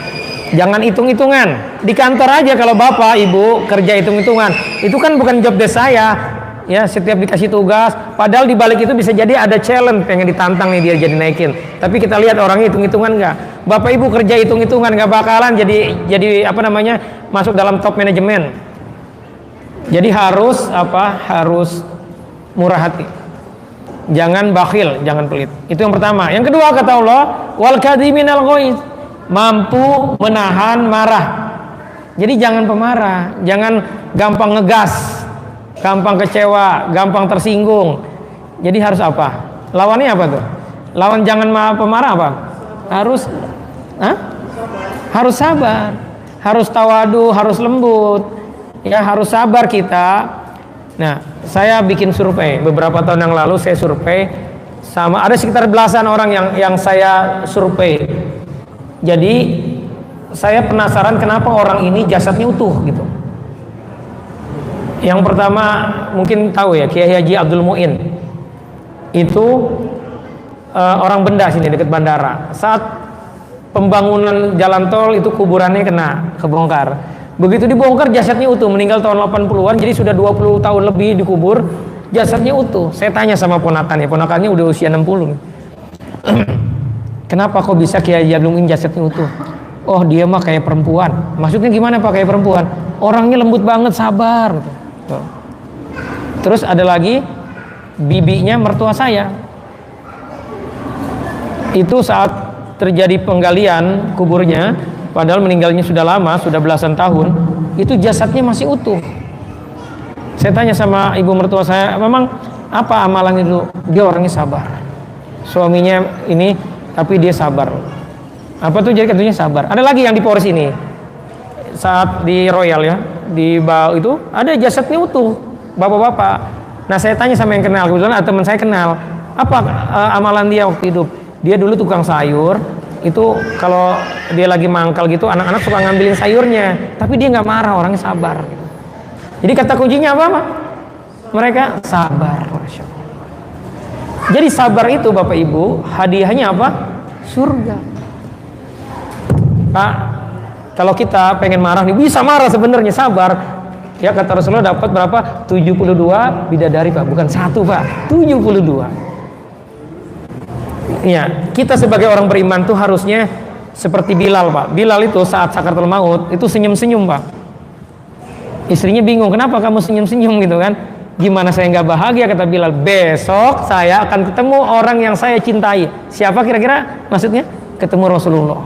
Jangan hitung-hitungan. Di kantor aja kalau Bapak, Ibu kerja hitung-hitungan. Itu kan bukan job desk saya. Ya, setiap dikasih tugas, padahal di balik itu bisa jadi ada challenge pengen ditantang nih dia jadi naikin. Tapi kita lihat orangnya hitung-hitungan enggak. Bapak Ibu kerja hitung-hitungan enggak bakalan jadi apa namanya? Masuk dalam top manajemen. Jadi harus apa? Harus murah hati. Jangan bakhil, jangan pelit. Itu yang pertama. Yang kedua kata Allah, wal kadhiminal ghaiz, mampu menahan marah. Jadi jangan pemarah, jangan gampang ngegas, gampang kecewa, gampang tersinggung. Jadi harus apa? Lawannya apa tuh? Lawan jangan pemarah apa? Harus sabar, harus tawadu, harus lembut. Ya, harus sabar kita. Nah, saya bikin survei beberapa tahun yang lalu. Saya survei sama ada sekitar belasan orang yang saya survei. Jadi saya penasaran kenapa orang ini jasadnya utuh gitu. Yang pertama mungkin tahu ya, Kiai Haji Abdul Muin itu orang Benda sini dekat bandara. Saat pembangunan jalan tol itu kuburannya kena kebongkar. Begitu dibongkar jasadnya utuh, meninggal tahun 80-an, jadi sudah 20 tahun lebih dikubur, jasadnya utuh. Saya tanya sama ponakannya udah usia 60. Kenapa kok bisa Kiai Jadlungin jasadnya utuh? Oh dia mah kayak perempuan. Maksudnya gimana Pak kayak perempuan? Orangnya lembut banget, sabar. Tuh. Terus ada lagi bibinya mertua saya. Itu saat terjadi penggalian kuburnya, padahal meninggalnya sudah lama, sudah belasan tahun, itu jasadnya masih utuh. Saya tanya sama ibu mertua saya, memang apa amalannya dulu? Dia orangnya sabar. Suaminya ini, tapi dia sabar. Apa tuh jadi katanya sabar. Ada lagi yang di Polres ini, saat di Royal ya, di Bau itu ada jasadnya utuh, bapak-bapak. Nah saya tanya sama yang kenal, kebetulan teman saya kenal, apa amalan dia waktu hidup? Dia dulu tukang sayur, itu kalau dia lagi mangkal gitu, anak-anak suka ngambilin sayurnya, tapi dia nggak marah, orangnya sabar. Jadi kata kuncinya apa? Mereka sabar. Jadi sabar itu Bapak Ibu, hadiahnya apa? Surga. Pak, kalau kita pengen marah nih, bisa marah sebenarnya, sabar. Ya kata Rasulullah dapat berapa? 72 bidadari Pak, bukan satu Pak, 72. Ya, kita sebagai orang beriman tuh harusnya seperti Bilal Pak. Bilal itu saat sakaratul maut itu senyum-senyum Pak. Istrinya bingung, kenapa kamu senyum-senyum gitu kan? Gimana saya nggak bahagia, kata Bilal. Besok saya akan ketemu orang yang saya cintai. Siapa kira-kira maksudnya? Ketemu Rasulullah.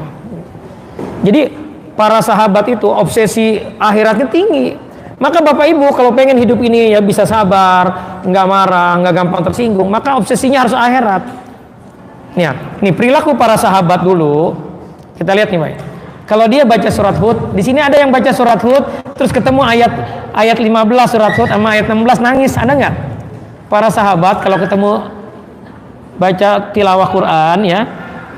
Jadi para sahabat itu obsesi akhiratnya tinggi. Maka Bapak Ibu kalau pengen hidup ini ya bisa sabar, nggak marah, nggak gampang tersinggung, maka obsesinya harus akhirat. Ya, nih perilaku para sahabat dulu. Kita lihat nih, Pak. Kalau dia baca surat Hud, di sini ada yang baca surat Hud, terus ketemu ayat 15 surat Hud sama ayat 16 nangis, ada nggak? Para sahabat kalau ketemu baca tilawah Quran ya,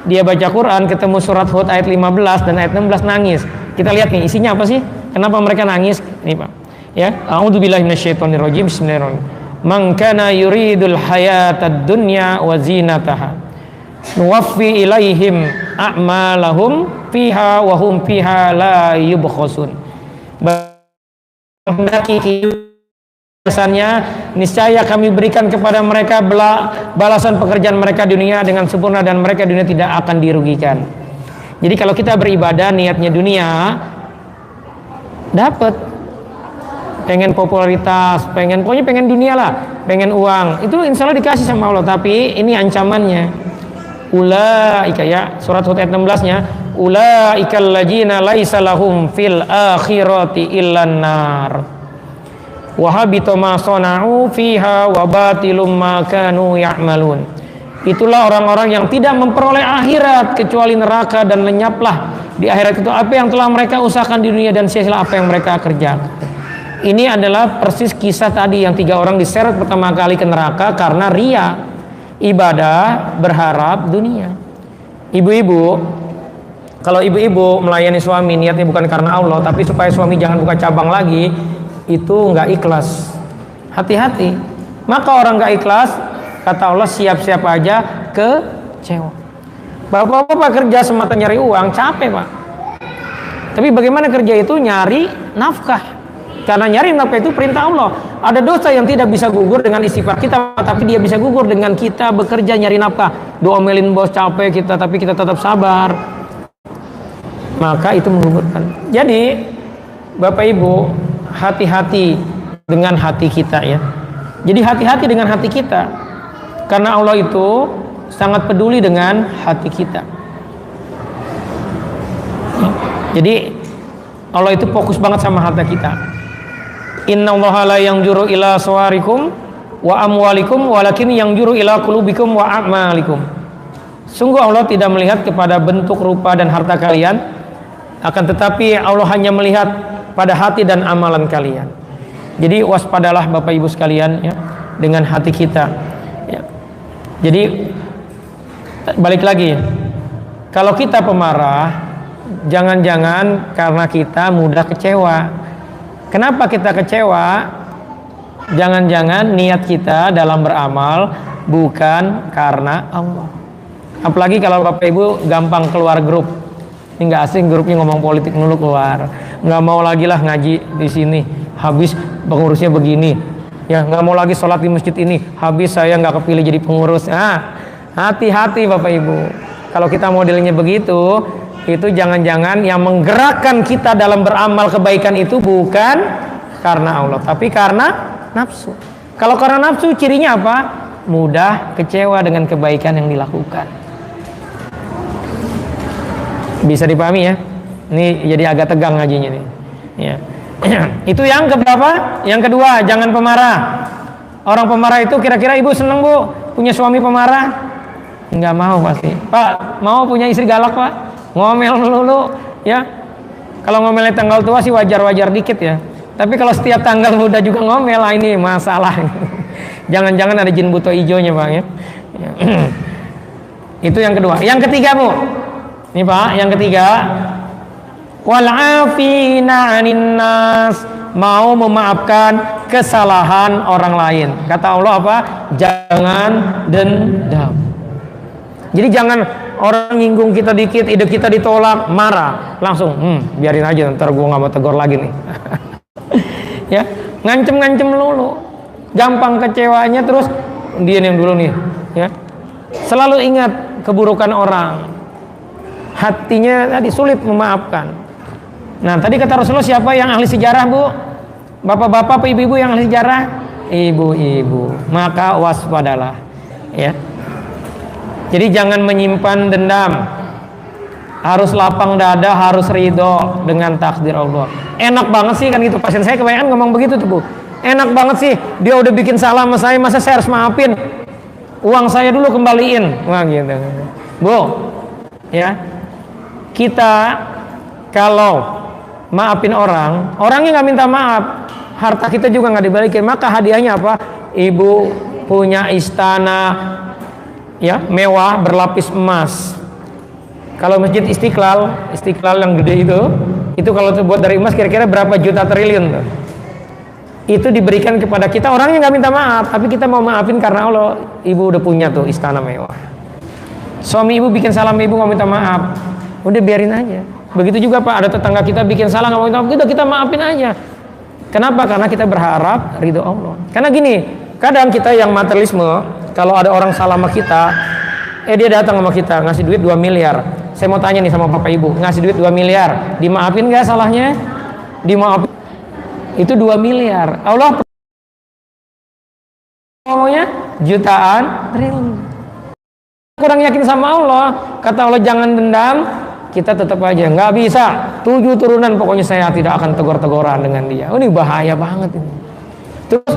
dia baca Quran ketemu surat Hud ayat 15 dan ayat 16 nangis. Kita lihat nih isinya apa sih? Kenapa mereka nangis? Nih, Pak. Ya, a'udzubillahi minasyaitonirrajim. Bismillahirrahmanirrahim. Man kana yuridul hayatad dunya wa zinataha nuwaffi ilaihim a'malahum fiha wa hum fiha la yubkhasun. Balasannya niscaya kami berikan kepada mereka balasan pekerjaan mereka dunia dengan sempurna dan mereka dunia tidak akan dirugikan. Jadi kalau kita beribadah niatnya dunia dapat, pengen popularitas, pokoknya pengen dunia lah, pengen uang, itu insya Allah dikasih sama Allah. Tapi ini ancamannya. Ulaika ya, surat Hud ayat 16-nya, ulaikal ladzina laisa lahum fil akhirati illan nar wa habita ma sana'u fiha wa batilum ma kanu ya'malun. Itulah orang-orang yang tidak memperoleh akhirat kecuali neraka, dan lenyaplah di akhirat itu apa yang telah mereka usahakan di dunia dan sia-sia apa yang mereka kerjakan. Ini adalah persis kisah tadi yang 3 orang diseret pertama kali ke neraka karena riya. Ibadah berharap dunia. Ibu-ibu, kalau ibu-ibu melayani suami niatnya bukan karena Allah, tapi supaya suami jangan buka cabang lagi, itu nggak ikhlas. Hati-hati. Maka orang nggak ikhlas, kata Allah, siap-siap aja kecewa. Bapak-bapak kerja semata nyari uang, capek Pak. Tapi bagaimana kerja itu nyari nafkah? Karena nyari nafkah itu perintah Allah. Ada dosa yang tidak bisa gugur dengan istighfar kita, tapi dia bisa gugur dengan kita bekerja nyari nafkah. Diomelin bos capek kita, tapi kita tetap sabar. Maka itu menggugurkan. Jadi Bapak Ibu, hati-hati dengan hati kita ya. Jadi hati-hati dengan hati kita. Karena Allah itu sangat peduli dengan hati kita. Jadi Allah itu fokus banget sama hati kita. Innallaha la yanzuru ila suwarikum wa amwalikum walakin yanzuru ila qulubikum wa a'malikum. Sungguh Allah tidak melihat kepada bentuk, rupa dan harta kalian, akan tetapi Allah hanya melihat pada hati dan amalan kalian. Jadi waspadalah Bapak Ibu sekalian ya, dengan hati kita ya. Jadi balik lagi, kalau kita pemarah, jangan-jangan karena kita mudah kecewa. Kenapa kita kecewa? Jangan-jangan niat kita dalam beramal bukan karena Allah. Apalagi kalau Bapak Ibu gampang keluar grup. Ini nggak asing grupnya ngomong politik dulu keluar. Nggak mau lagi lah ngaji di sini. Habis pengurusnya begini. Ya nggak mau lagi sholat di masjid ini. Habis saya nggak kepilih jadi pengurus. Ah, hati-hati Bapak Ibu. Kalau kita modelnya begitu, itu jangan-jangan yang menggerakkan kita dalam beramal kebaikan itu bukan karena Allah, tapi karena nafsu. Kalau karena nafsu, cirinya apa? Mudah kecewa dengan kebaikan yang dilakukan. Bisa dipahami ya? Ini jadi agak tegang ngajinya nih. Ya. Itu yang keberapa? Yang kedua, jangan pemarah. Orang pemarah itu kira-kira ibu seneng bu punya suami pemarah? Enggak mau pasti. Pak, mau punya istri galak pak? Ngomel melulu, ya. Kalau ngomelnya tanggal tua sih wajar-wajar dikit ya. Tapi kalau setiap tanggal muda juga ngomel, ini masalah. Jangan-jangan ada jin buto ijonya pak ya. Itu yang kedua. Yang ketiga bu. Ini Pak, yang ketiga, wal afina 'anin nas, mau memaafkan kesalahan orang lain. Kata Allah apa? Jangan dendam. Jadi jangan orang nyinggung kita dikit, ide kita ditolak, marah, langsung, biarin aja, ntar gua nggak mau tegur lagi nih. Ya, ngancem-ngancem lulu, gampang kecewanya, terus dia yang dulu nih, ya. Selalu ingat keburukan orang. Hatinya tadi sulit memaafkan. Nah tadi kata Rasulullah, siapa yang ahli sejarah bu? Bapak-bapak, ibu-ibu yang ahli sejarah? Ibu-ibu. Maka waspadalah. Ya. Jadi jangan menyimpan dendam. Harus lapang dada, harus ridho dengan takdir Allah. Enak banget sih kan gitu. Pasien saya kebanyakan ngomong begitu tuh bu. Enak banget sih. Dia udah bikin salah sama saya, masa saya harus maafin? Uang saya dulu kembaliin. Wah gitu. Bu, ya. Kita kalau maafin orang, orangnya nggak minta maaf, harta kita juga nggak dibalikin, maka hadiahnya apa? Ibu punya istana ya mewah berlapis emas. Kalau masjid Istiqlal yang gede itu kalau terbuat dari emas kira-kira berapa juta triliun tuh. Itu diberikan kepada kita, orangnya nggak minta maaf, tapi kita mau maafin karena Allah. Ibu udah punya tuh istana mewah. Suami ibu bikin salah, ibu nggak minta maaf. Udah biarin aja. Begitu juga Pak, ada tetangga kita bikin salah nggak mau minta maaf, kita maafin aja. Kenapa? Karena kita berharap ridho Allah. Karena gini, kadang kita yang materialisme, kalau ada orang salah sama kita, dia datang sama kita ngasih duit 2 miliar. Saya mau tanya nih sama Bapak Ibu, ngasih duit 2 miliar, dimaafin nggak salahnya? Dimaafin. Itu 2 miliar. Allah ngomongnya jutaan triliun. Kurang yakin sama Allah, kata Allah jangan dendam, kita tetap aja nggak bisa. 7 turunan pokoknya saya tidak akan tegur-teguran dengan dia. Oh, ini bahaya banget ini. Terus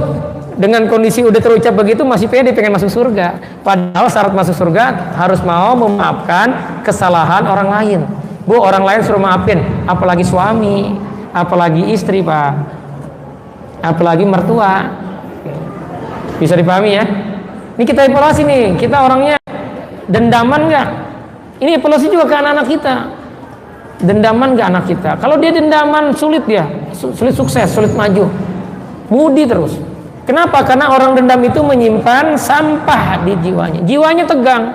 dengan kondisi udah terucap begitu masih pede pengen masuk surga. Padahal syarat masuk surga harus mau memaafkan kesalahan orang lain. Bu, orang lain suruh maafin, apalagi suami, apalagi istri Pak, apalagi mertua. Bisa dipahami ya? Ini kita evaluasi nih, kita orangnya dendaman nggak? Ini evaluasi juga ke anak-anak kita. Dendaman nggak anak kita? Kalau dia dendaman sulit dia, sulit sukses, sulit maju, mudi terus. Kenapa? Karena orang dendam itu menyimpan sampah di jiwanya. Jiwanya tegang,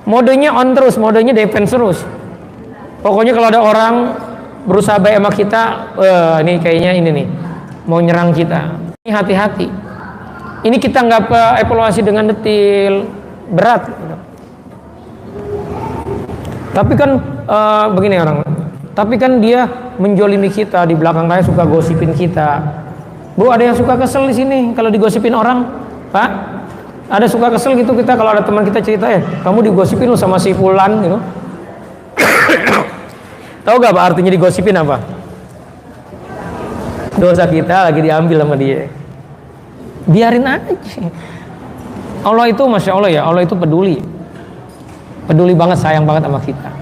modenya on terus, modenya defense terus. Pokoknya kalau ada orang berusaha baik sama kita, ini kayaknya ini nih mau nyerang kita. Ini hati-hati. Ini kita nggak evaluasi dengan detil, berat. Tapi kan begini orang. Tapi kan dia menjolimi kita, di belakang saya suka gosipin kita. Bu, ada yang suka kesel di sini kalau digosipin orang, Pak? Ada suka kesel gitu kita kalau ada teman kita cerita kamu digosipin lu sama si fulan gitu. Tahu gak Pak artinya digosipin apa? Dosa kita lagi diambil sama dia. Biarin aja. Allah itu Masya Allah ya, Allah itu peduli banget, sayang banget sama kita.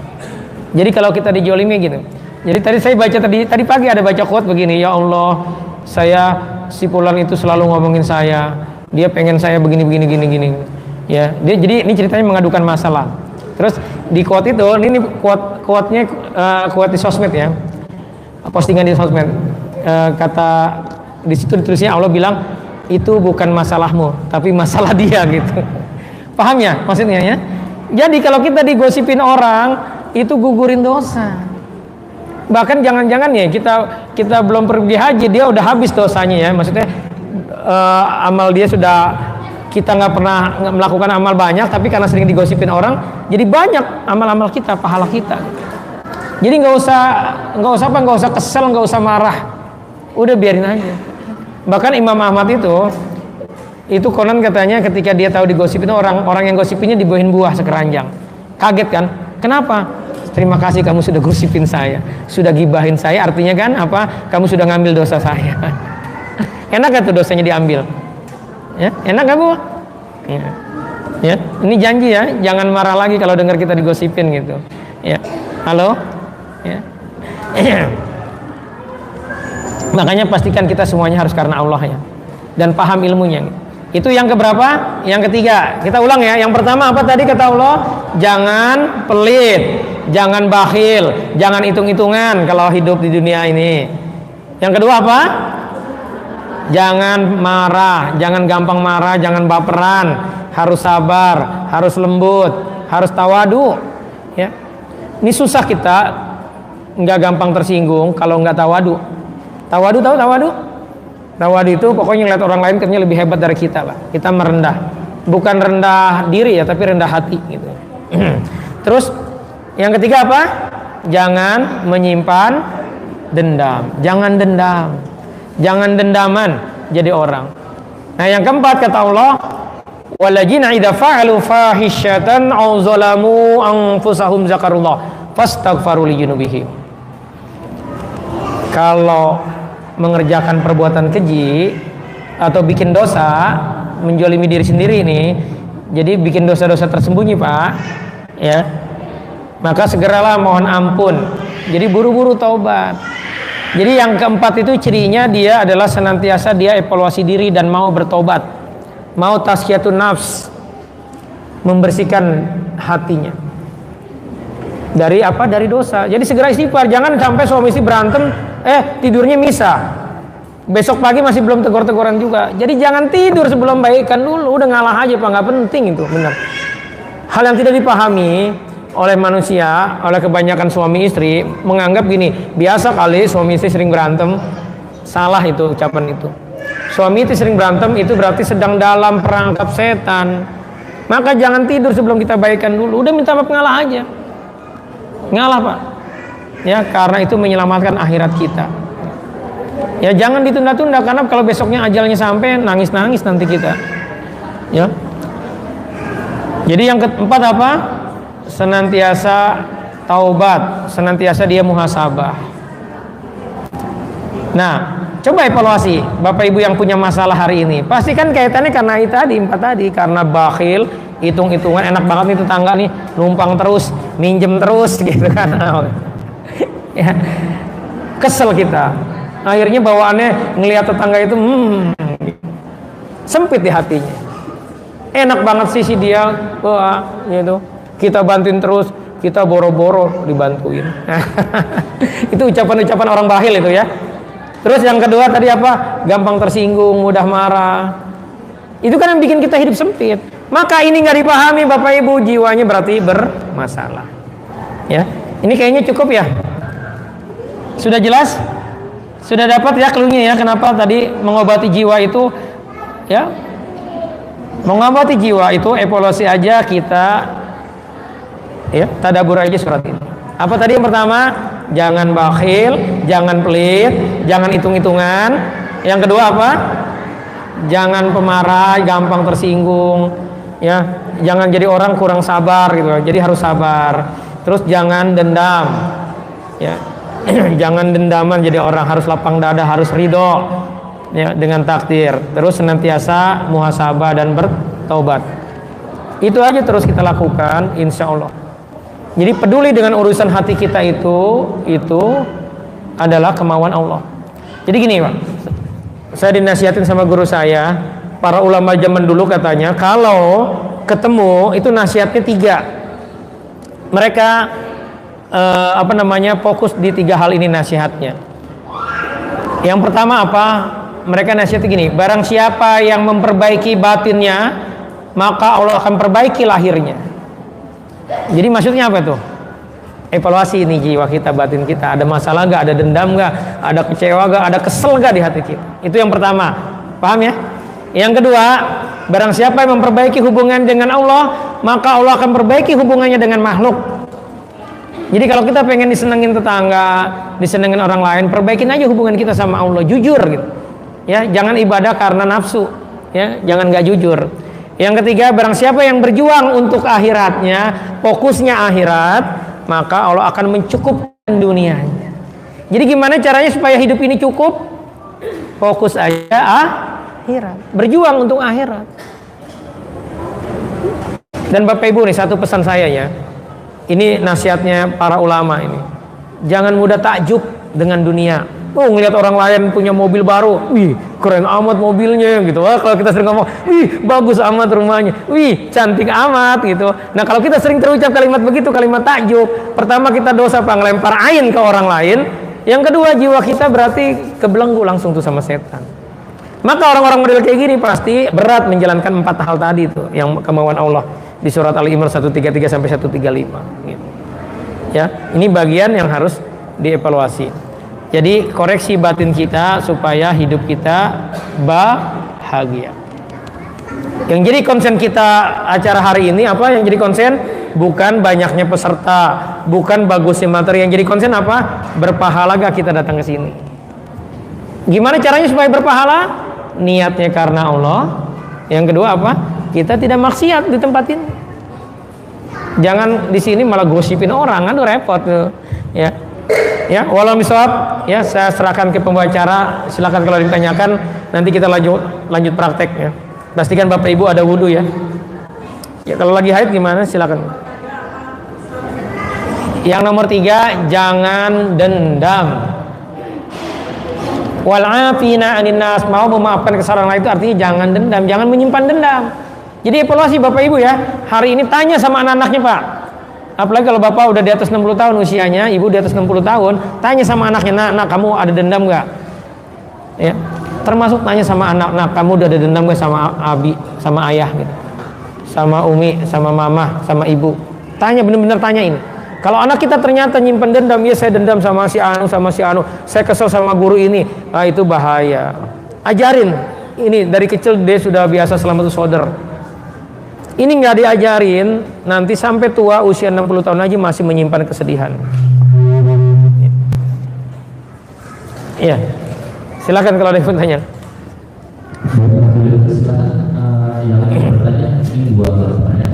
Jadi kalau kita dijolimi gitu. Jadi tadi saya baca tadi pagi ada baca quote begini, ya Allah, si fulan itu selalu ngomongin saya, dia pengen saya begini. Ya, dia jadi ini ceritanya mengadukan masalah. Terus di quote itu, ini quote-nya quote di sosmed ya, postingan di sosmed, kata di situ ditulisnya Allah bilang itu bukan masalahmu, tapi masalah dia gitu. Paham ya maksudnya ya? Jadi kalau kita digosipin orang itu gugurin dosa. Bahkan jangan-jangan ya kita belum pergi haji dia udah habis dosanya ya. Maksudnya amal dia sudah, kita nggak pernah melakukan amal banyak, tapi karena sering digosipin orang, jadi banyak amal-amal kita, pahala kita. Jadi nggak usah kesel, nggak usah marah, udah biarin aja. Bahkan Imam Ahmad itu konon katanya ketika dia tahu digosipin orang yang gosipinnya dibuahin buah sekeranjang, kaget kan? Kenapa? Terima kasih kamu sudah gosipin saya, sudah gibahin saya, artinya kan apa? Kamu sudah ngambil dosa saya. Enak gak tuh dosanya diambil? Ya, enak gak Bu? Ya, ini janji ya, jangan marah lagi kalau dengar kita digosipin gitu. Ya, halo. Ya. Makanya pastikan kita semuanya harus karena Allah ya, dan paham ilmunya. Itu yang keberapa? Yang ketiga. Kita ulang ya. Yang pertama apa tadi kata Allah? Jangan pelit, jangan bakhil, jangan hitung-hitungan kalau hidup di dunia ini. Yang kedua apa? Jangan marah, jangan gampang marah, jangan baperan, harus sabar, harus lembut, harus tawadu. Ya, ini susah kita nggak gampang tersinggung kalau nggak tawadu. Tawadu, tahu tawadu? Tawadu itu pokoknya ngeliat orang lain katanya lebih hebat dari kita lah. Kita merendah, bukan rendah diri ya, tapi rendah hati gitu. Terus yang ketiga apa? Jangan menyimpan dendam, jangan dendam. Jangan dendaman jadi orang. Nah yang keempat kata Allah, waladzina idza fa'alu fahisyatan aw zalamu anfusahum zakarullah fastaghfaru li junubihim. Kalau mengerjakan perbuatan keji atau bikin dosa, menjolimi diri sendiri ini, jadi bikin dosa-dosa tersembunyi Pak, ya, maka segeralah mohon ampun. Jadi buru-buru taubat. Jadi yang keempat itu cirinya dia adalah senantiasa dia evaluasi diri dan mau bertobat, mau tazkiyatun nafs, membersihkan hatinya dari apa? Dari dosa. Jadi segera istighfar, jangan sampai suami istri berantem, tidurnya misah, besok pagi masih belum tegur-teguran juga. Jadi jangan tidur sebelum baikan dulu, udah ngalah aja Pak, nggak penting itu, benar. Hal yang tidak dipahami oleh manusia, oleh kebanyakan suami istri, menganggap gini, biasa kali suami istri sering berantem. Salah itu ucapan itu. Suami istri sering berantem itu berarti sedang dalam perangkap setan. Maka jangan tidur sebelum kita baikan dulu, udah minta maaf, ngalah aja, ngalah Pak ya, karena itu menyelamatkan akhirat kita ya. Jangan ditunda-tunda, karena kalau besoknya ajalnya sampai, nangis-nangis nanti kita ya. Jadi yang keempat apa? Senantiasa taubat, senantiasa dia muhasabah. Nah, coba evaluasi Bapak Ibu yang punya masalah hari ini. Pasti kan kaitannya karena itu tadi, empat tadi, karena bakhil, hitung-hitungan, enak banget nih tetangga nih, numpang terus, minjem terus gitu kan. Ya, kesel kita. Akhirnya bawaannya ngelihat tetangga itu sempit di hatinya. Enak banget sih dia, wah, gitu. Kita bantuin terus, kita boro-boro dibantuin. Itu ucapan-ucapan orang bakhil itu ya. Terus yang kedua tadi apa? Gampang tersinggung, mudah marah. Itu kan yang bikin kita hidup sempit. Maka ini nggak dipahami Bapak Ibu, jiwanya berarti bermasalah. Ya, ini kayaknya cukup ya. Sudah jelas? Sudah dapat ya clue-nya ya, kenapa tadi mengobati jiwa itu ya? Mengobati jiwa itu evaluasi aja kita. Ya, tadabur aja surat ini. Apa tadi yang pertama? Jangan bakhil, jangan pelit, jangan hitung-hitungan. Yang kedua apa? Jangan pemarah, gampang tersinggung, ya. Jangan jadi orang kurang sabar gitu. Jadi harus sabar. Terus jangan dendam. Ya. Jangan dendaman jadi orang, harus lapang dada, harus ridho ya dengan takdir. Terus senantiasa muhasabah dan bertaubat. Itu aja terus kita lakukan, insya Allah. Jadi peduli dengan urusan hati kita itu adalah kemauan Allah. Jadi gini Pak, saya dinasihatin sama guru saya, para ulama zaman dulu katanya kalau ketemu itu nasihatnya 3. Mereka fokus di 3 hal ini nasihatnya. Yang pertama apa? Mereka nasihatnya gini, barang siapa yang memperbaiki batinnya, maka Allah akan perbaiki lahirnya. Jadi maksudnya apa tuh? evaluasi ini jiwa kita, batin kita. Ada masalah nggak? Ada dendam nggak? Ada kecewa nggak? Ada kesel nggak di hati kita? Itu yang pertama. Paham ya? Yang kedua, barang siapa yang memperbaiki hubungan dengan Allah, maka Allah akan perbaiki hubungannya dengan makhluk. Jadi kalau kita pengen disenengin tetangga, disenengin orang lain, perbaikin aja hubungan kita sama Allah, jujur gitu. Ya, jangan ibadah karena nafsu. Ya, jangan nggak jujur. Yang ketiga, barang siapa yang berjuang untuk akhiratnya, fokusnya akhirat, maka Allah akan mencukupkan dunianya. Jadi gimana caranya supaya hidup ini cukup? Fokus aja akhirat, berjuang untuk akhirat. Dan Bapak Ibu nih, satu pesan saya ya. Ini nasihatnya para ulama ini. Jangan mudah takjub dengan dunia. Oh, ngelihat orang lain punya mobil baru, wih keren amat mobilnya gitu. Wah, kalau kita sering ngomong, wih bagus amat rumahnya, wih cantik amat gitu. Nah, kalau kita sering terucap kalimat begitu, kalimat takjub, pertama kita dosa apa? Ngelempar ain ke orang lain. Yang kedua, jiwa kita berarti kebelenggu langsung tuh sama setan. Maka orang-orang model kayak gini pasti berat menjalankan 4 hal tadi tuh, yang kemauan Allah di surat Ali Imran 133 sampai 135 gitu. Ya, ini bagian yang harus dievaluasi. Jadi koreksi batin kita supaya hidup kita bahagia. Yang jadi konsen kita acara hari ini apa? Yang jadi konsen bukan banyaknya peserta, bukan bagusnya materi. Yang jadi konsen apa? Berpahala gak kita datang ke sini? Gimana caranya supaya berpahala? Niatnya karena Allah. Yang kedua apa? Kita tidak maksiat di tempat ini. Jangan di sini malah gosipin orang, aduh repot tuh. Ya. Ya, walau miswab, ya saya serahkan ke pembicara. Silakan kalau ditanyakan, nanti kita lanjut praktek ya. Pastikan Bapak Ibu ada wudhu ya. Ya kalau lagi haid gimana? Silakan. Yang nomor 3, jangan dendam. Wal'afina anin nas, mau memaafkan kesalahan lain itu artinya jangan dendam, jangan menyimpan dendam. Jadi evaluasi Bapak Ibu ya. Hari ini tanya sama anak-anaknya, Pak. Apalagi kalau Bapak udah di atas 60 tahun usianya, Ibu di atas 60 tahun, tanya sama anaknya, nak kamu ada dendam nggak? Ya. Termasuk tanya sama anak, kamu udah ada dendam gak sama abi, sama ayah gitu, sama umi, sama mama, sama ibu? Tanya, bener-bener tanya ini. Kalau anak kita ternyata nyimpen dendam, ya saya dendam sama si anu, saya kesel sama guru ini, itu bahaya. Ajarin, ini dari kecil dia sudah biasa selamat saudara. Ini nggak diajarin, nanti sampai tua usia 60 tahun aja masih menyimpan kesedihan. Iya. Silakan kalau ada yang bertanya. Yang bertanya ini buat bertanya.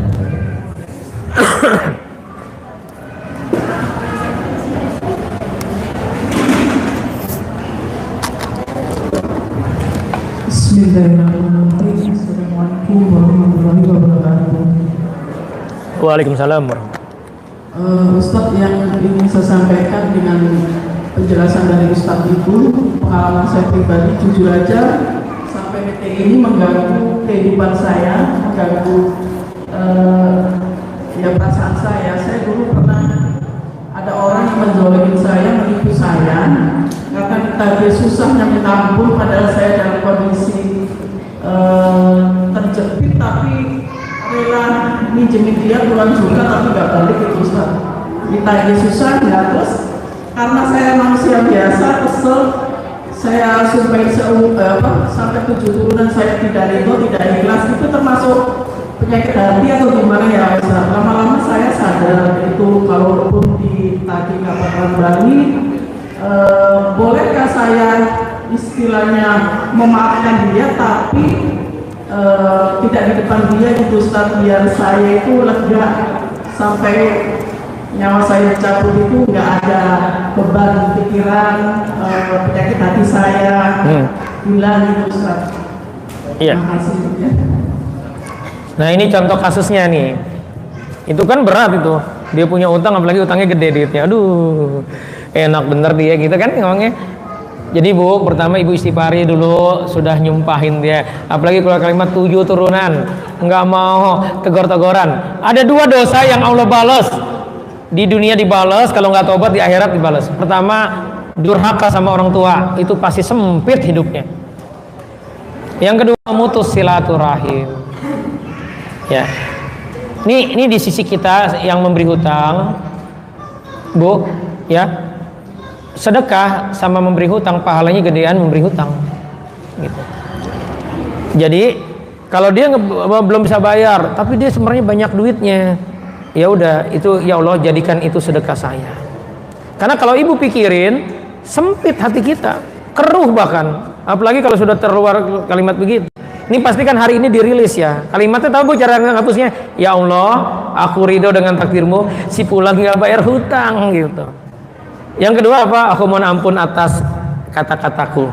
Bismillahirrahmanirrahim. Assalamualaikum warahmatullahi wabarakatuh. Waalaikumsalam. Ustadz, yang ingin saya sampaikan dengan penjelasan dari Ustadz itu, pengalaman saya pribadi, jujur aja sampai detik ini mengganggu kehidupan saya, mengganggu perasaan saya. Saya dulu pernah ada orang yang menzalimi saya, menipu saya, karena ditagih susahnya minta ampun, padahal saya dalam kondisi terjepit, tapi rela minjemin dia pulang juga, tapi nggak balik itu Ustaz. Ditagih susahnya, terus karena saya manusia biasa, kesel, saya sumpahin sampai 7 turunan saya tidak ridho, tidak ikhlas. Itu termasuk penyakit hati atau gimana ya Ustaz? Lama-lama saya sadar itu, kalaupun ditagih kapan kembali, bolehkah saya istilahnya memaafkan dia, tapi tidak di depan dia gitu Ustaz, biar saya itu lega, sampai nyawa saya cabut itu nggak ada beban pikiran, penyakit hati saya hilang gitu Ustaz. Iya. Terima kasih ya. Nah ini contoh kasusnya nih. Itu kan berat itu. Dia punya utang, apalagi utangnya gede duitnya. Aduh, enak bener dia gitu kan ngomongnya. Jadi Bu, pertama Ibu istighfari dulu, sudah nyumpahin dia. Apalagi kalau kalimat 7 turunan, nggak mau tegor-tegoran. Ada 2 dosa yang Allah balas. Di dunia dibalas, kalau nggak tobat di akhirat dibalas. Pertama, durhaka sama orang tua, itu pasti sempit hidupnya. Yang kedua, memutus silaturahim. Ya. Ini di sisi kita yang memberi hutang, Bu, ya. Sedekah sama memberi hutang pahalanya gedean memberi hutang. Gitu. Jadi kalau dia belum bisa bayar, tapi dia sebenarnya banyak duitnya, ya udah itu ya Allah jadikan itu sedekah saya. Karena kalau ibu pikirin sempit hati kita, keruh bahkan, apalagi kalau sudah terluar kalimat begitu. Ini pastikan hari ini dirilis ya. Kalimatnya tahu bu cara ngapusnya? Ya Allah, aku ridho dengan takdirmu, si pulang nggak bayar hutang gitu. Yang kedua apa? Aku mohon ampun atas kata-kataku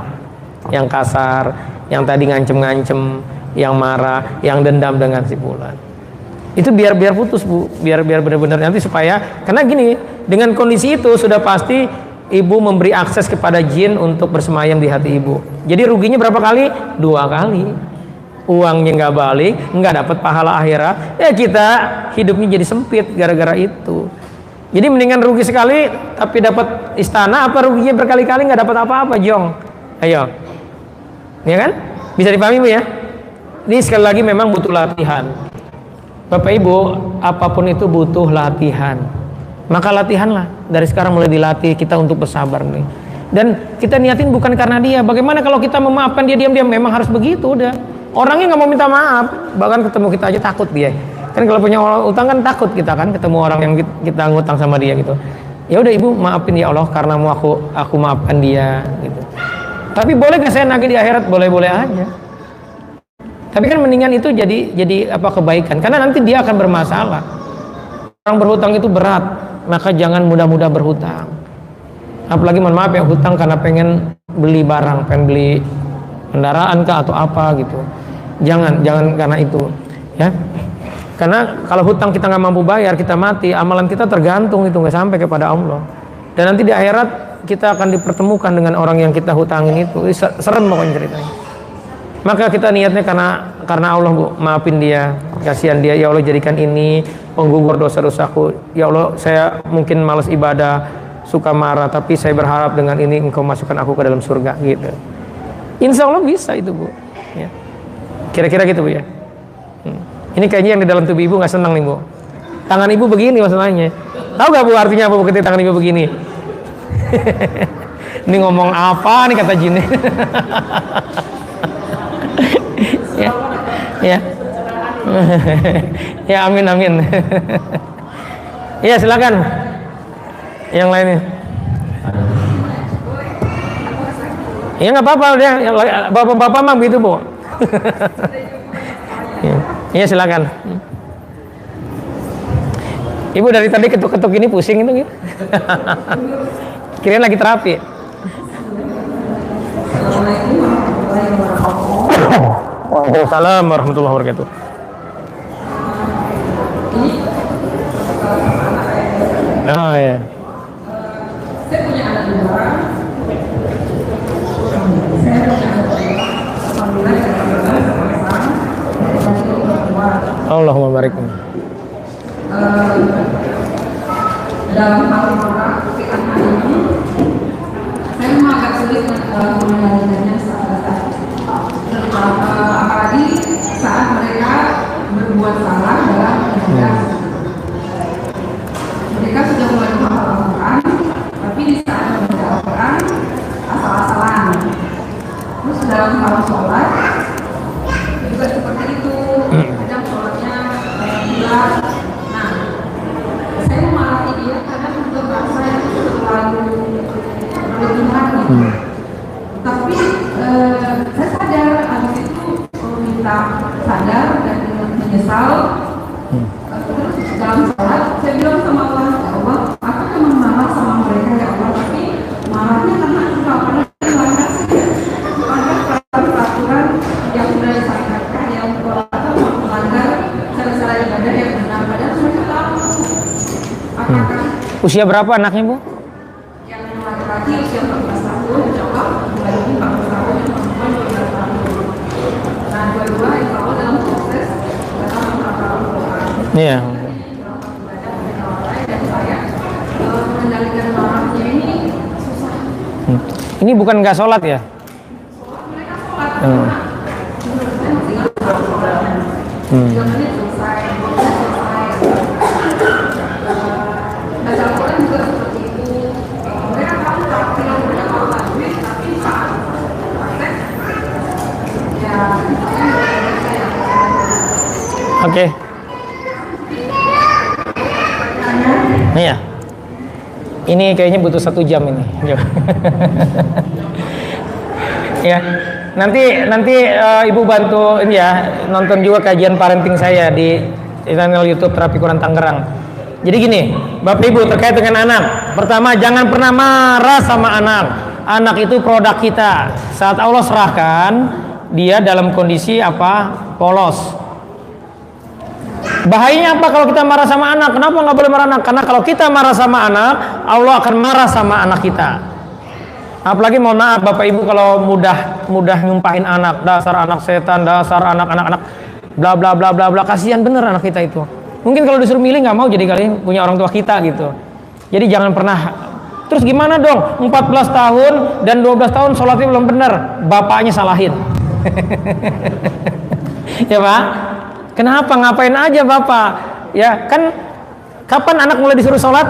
yang kasar, yang tadi ngancem-ngancem, yang marah, yang dendam dengan si pulang. Itu biar putus bu, biar benar-benar nanti supaya, karena gini, dengan kondisi itu sudah pasti ibu memberi akses kepada jin untuk bersemayam di hati ibu. Jadi ruginya berapa kali? 2 kali. Uangnya nggak balik, nggak dapat pahala akhirat, ya kita hidupnya jadi sempit gara-gara itu. Jadi mendingan rugi sekali tapi dapat istana, apa ruginya berkali-kali nggak dapat apa-apa, Jong? Ayo, ya kan? Bisa dipahami bu ya? Ini sekali lagi memang butuh latihan. Bapak Ibu, apapun itu butuh latihan. Maka latihanlah dari sekarang, mulai dilatih kita untuk bersabar nih. Dan kita niatin bukan karena dia. Bagaimana kalau kita memaafkan dia diam-diam? Memang harus begitu udah. Orangnya nggak mau minta maaf, bahkan ketemu kita aja takut dia. Kan kalau punya utang kan takut kita kan ketemu orang yang kita ngutang sama dia gitu. Ya udah ibu maafin ya Allah karena mau aku maafkan dia gitu. Tapi boleh nggak saya nagih di akhirat? Boleh-boleh aja. Tapi kan mendingan itu jadi apa kebaikan, karena nanti dia akan bermasalah. Orang berhutang itu berat, maka jangan mudah-mudah berhutang. Apalagi mohon maaf ya, hutang karena pengen beli barang, pengen beli kendaraan kah atau apa gitu. Jangan karena itu ya. Karena kalau hutang kita nggak mampu bayar, kita mati, amalan kita tergantung itu nggak sampai kepada Allah. Dan nanti di akhirat kita akan dipertemukan dengan orang yang kita hutangin itu. Serem pokoknya ceritanya. Maka kita niatnya karena Allah bu, maafin dia, kasihan dia, ya Allah jadikan ini penggugur dosa-dosaku. Ya Allah, saya mungkin malas ibadah, suka marah, tapi saya berharap dengan ini engkau masukkan aku ke dalam surga gitu. Insya Allah bisa itu bu. Ya. Kira-kira gitu bu ya. Ini kayaknya yang di dalam tubuh ibu nggak senang nih bu. Tangan ibu begini masalahnya. Tahu gak bu artinya apa bu ketika tangan ibu begini? Ini ngomong apa nih kata jinnya? Ya, ya, ya amin. Ya silakan. Yang lainnya. Ya nggak apa-apa dia. Bapak-bapak mah gitu bu. Iya silakan. Ibu dari tadi ketuk-ketuk ini pusing itu gitu. Kirain lagi terapi. Waalaikumsalam warahmatullahi wabarakatuh. Oh ya. Saya punya anak dua. Allahumma barik. Dalam hal fikih ini, saya memang agak sulit mengendalikannya apalagi saat mereka berbuat salah dalam beribadah. Mereka sudah mulai menghafal Al-Quran, tapi di saat membaca Al-Quran asal-asalan. Terus dalam hal sholat juga seperti itu. Kadang sholatnya bulat. Nah, saya memarahi dia karena juga merasa itu terlalu berlebihan gitu. Tapi saya sadar habis itu minta sadar dan menyesal. Terus dalam sholat saya bilang sama Allah, ya Allah, aku memang marah sama mereka ya Allah, tapi marahnya karena engkau pernah melanggar peraturan yang sudah disampaikan, yang melanggar cara-cara ibadah yang benar. Padahal mereka tahu. Apakah Usia berapa anaknya bu? yang laki-laki usia 14 tahun, insya Allah lagi 14 tahun, yang perempuan 12 tahun. Nah, dua-dua insya Allah dalam proses dalam menghafal Al-Quran. Iya. Dan saya mengendalikan marahnya ini susah. Ini bukan nggak sholat ya? Mereka sholat, Hmm. menurut saya masih nggak sholat. 3 menit selesai, 2 menit selesai. Baca Al-Quran juga seperti Iya. Ini kayaknya butuh 1 jam ini. Ya. Nanti Ibu bantu ini ya, nonton juga kajian parenting saya di channel YouTube Terapi Quran Tangerang. Jadi gini, Bapak Ibu terkait dengan anak. Pertama, jangan pernah marah sama anak. Anak itu produk kita. Saat Allah serahkan, dia dalam kondisi apa? Polos. Bahayanya apa kalau kita marah sama anak? Kenapa nggak boleh marah anak? Karena kalau kita marah sama anak, Allah akan marah sama anak kita. Apalagi mohon maaf Bapak Ibu kalau mudah nyumpahin anak, dasar anak setan, dasar anak bla bla bla bla bla. Kasihan bener anak kita itu. Mungkin kalau disuruh milih nggak mau jadi kali punya orang tua kita gitu. Jadi jangan pernah. Terus gimana dong? 14 tahun dan 12 tahun sholatnya belum benar, bapaknya salahin. Ya Pak? Kenapa? Ngapain aja Bapak? Ya kan kapan anak mulai disuruh sholat?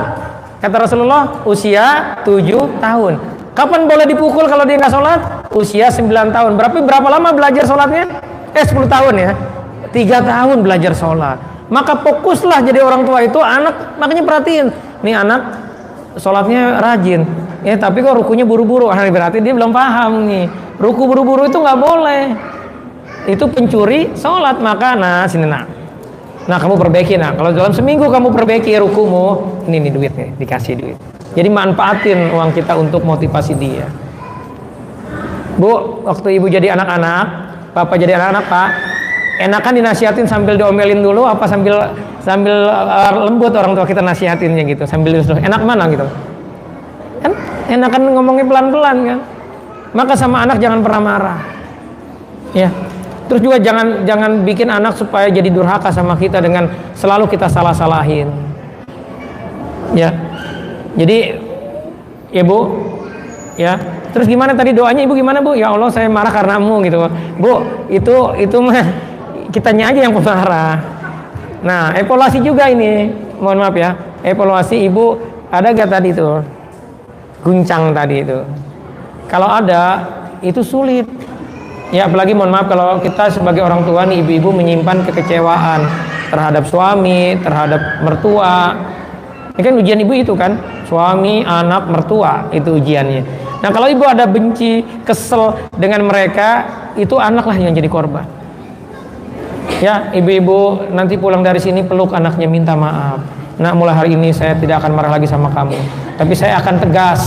Kata Rasulullah, usia 7 tahun. Kapan boleh dipukul kalau dia nggak sholat? Usia 9 tahun. Berapa lama belajar sholatnya? 10 tahun ya. 3 tahun belajar sholat. Maka fokuslah jadi orang tua itu anak, makanya perhatiin. Nih anak sholatnya rajin. Ya tapi kok rukunya buru-buru. Berarti dia belum paham nih. Ruku buru-buru itu nggak boleh. Itu pencuri sholat. Maka sini Nah kamu perbaiki Kalau dalam seminggu kamu perbaiki rukumu, ini nih duit nih, dikasih duit. Jadi manfaatin uang kita untuk motivasi dia. Bu, waktu ibu jadi anak-anak, bapak jadi anak-anak Pak, enakan dinasihatin sambil diomelin dulu apa sambil lembut orang tua kita nasihatinnya gitu, sambil disuruh. Enak mana gitu? Kan enakan ngomongnya pelan-pelan kan. Maka sama anak jangan pernah marah. Ya. Terus juga jangan bikin anak supaya jadi durhaka sama kita dengan selalu kita salah-salahin. Ya. Jadi ya Bu, ya. Terus gimana tadi doanya Ibu gimana Bu? Ya Allah saya marah karenamu gitu. Bu, itu mah kitanya aja yang pemarah. Nah, evaluasi juga ini. Mohon maaf ya. Evaluasi Ibu ada gak tadi tuh? Guncang tadi itu. Kalau ada, itu sulit. Ya apalagi mohon maaf kalau kita sebagai orang tua nih ibu-ibu menyimpan kekecewaan terhadap suami, terhadap mertua. Ini kan ujian ibu itu kan, suami, anak, mertua itu ujiannya. Nah kalau ibu ada benci, kesel dengan mereka, itu anaklah yang jadi korban. Ya ibu-ibu nanti pulang dari sini peluk anaknya minta maaf. Nah mulai hari ini saya tidak akan marah lagi sama kamu, tapi saya akan tegas.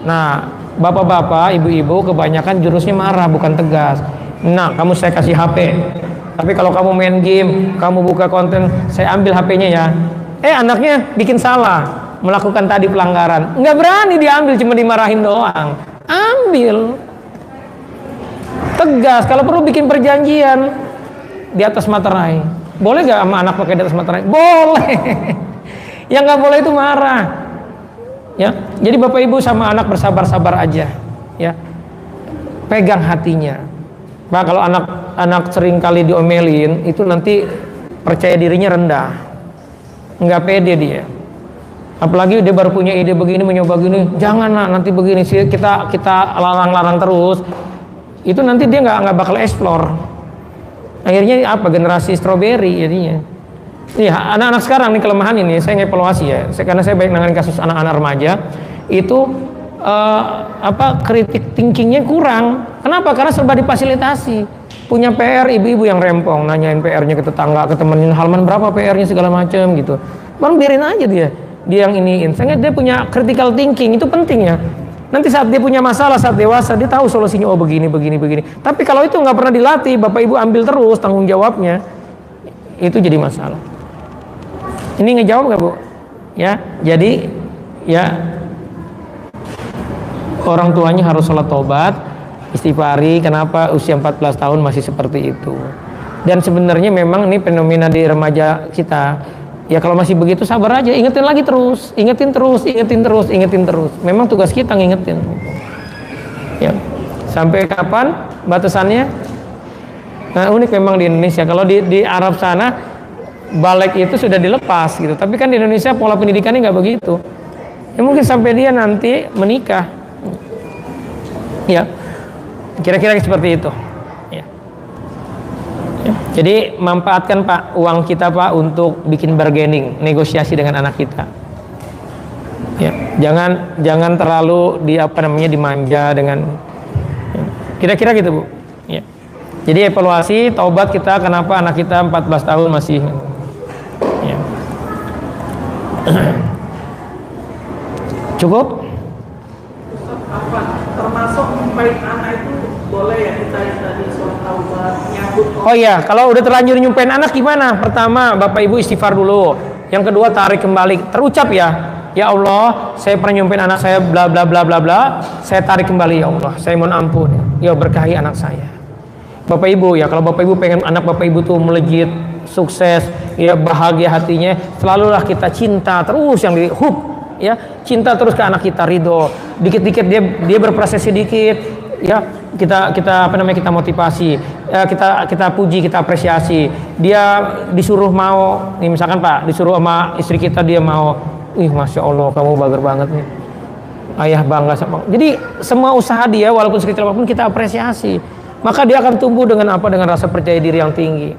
Nah bapak-bapak, ibu-ibu kebanyakan jurusnya marah bukan tegas. Nah kamu saya kasih HP, tapi kalau kamu main game, kamu buka konten, saya ambil HP-nya ya. Anaknya bikin salah, melakukan tadi pelanggaran, nggak berani diambil, cuma dimarahin doang. Ambil, tegas. Kalau perlu bikin perjanjian di atas materai. Boleh gak sama anak pakai di atas materai? Boleh. Yang nggak boleh itu marah. Ya, jadi bapak ibu sama anak bersabar-sabar aja. Ya, pegang hatinya. Pak kalau anak sering kali diomelin, itu nanti percaya dirinya rendah, nggak pede dia. Apalagi dia baru punya ide begini, mencoba gini, jangan nanti begini sih kita larang-larang terus. Itu nanti dia nggak bakal explore. Akhirnya apa? Generasi stroberi jadinya. Iya, anak-anak sekarang nih kelemahan ini saya ngevaluasi ya. Karena saya banyak nangani kasus anak-anak remaja itu kritik thinkingnya kurang. Kenapa? Karena serba difasilitasi. Punya PR ibu-ibu yang rempong, nanyain PR-nya ke tetangga, ke temenin halaman berapa PR-nya segala macam gitu. Bang biarin aja dia yang iniin. Sehingga dia punya critical thinking, itu penting ya. Nanti saat dia punya masalah, saat dewasa dia tahu solusinya, oh begini. Tapi kalau itu nggak pernah dilatih, bapak ibu ambil terus tanggung jawabnya, itu jadi masalah. Ini ngejawab nggak Bu? Ya, jadi ya orang tuanya harus sholat tobat, istighfari. Kenapa usia 14 tahun masih seperti itu? Dan sebenarnya memang ini fenomena di remaja kita. Ya kalau masih begitu sabar aja, ingetin lagi terus, ingetin terus. Memang tugas kita ngingetin. Ya, sampai kapan batasannya? Nah unik memang di Indonesia. Kalau di Arab sana balik itu sudah dilepas gitu, tapi kan di Indonesia pola pendidikannya nggak begitu. Ya mungkin sampai dia nanti menikah. Ya, kira-kira seperti itu. Ya. Ya. Jadi manfaatkan Pak uang kita Pak untuk bikin bargaining, negosiasi dengan anak kita. Ya, jangan terlalu dimanja dengan ya. Kira-kira gitu, Bu. Ya. Jadi evaluasi taubat kita kenapa anak kita 14 tahun masih ya. Cukup? Apa termasuk nyumpain anak itu boleh ya kita yang tadi soal taubat nyambut. Oh iya, kalau udah terlanjur nyumpain anak gimana? Pertama, Bapak Ibu istighfar dulu. Yang kedua, tarik kembali. Terucap ya. Ya Allah, saya pernah nyumpain anak saya bla bla bla bla bla. Saya tarik kembali ya Allah. Saya mohon ampun. Ya berkahi anak saya. Bapak Ibu ya, kalau Bapak Ibu pengen anak Bapak Ibu tuh melejit, sukses, ya bahagia hatinya, selalulah kita cinta terus yang ya, cinta terus ke anak kita, ridho. Dikit-dikit dia berproses sedikit, ya kita motivasi, kita puji, kita apresiasi. Dia disuruh mau, nih misalkan Pak, disuruh sama istri kita dia mau, masya Allah kamu bager banget nih, ayah bangga sama. Jadi semua usaha dia walaupun sekecil apapun kita apresiasi, maka dia akan tumbuh dengan rasa percaya diri yang tinggi.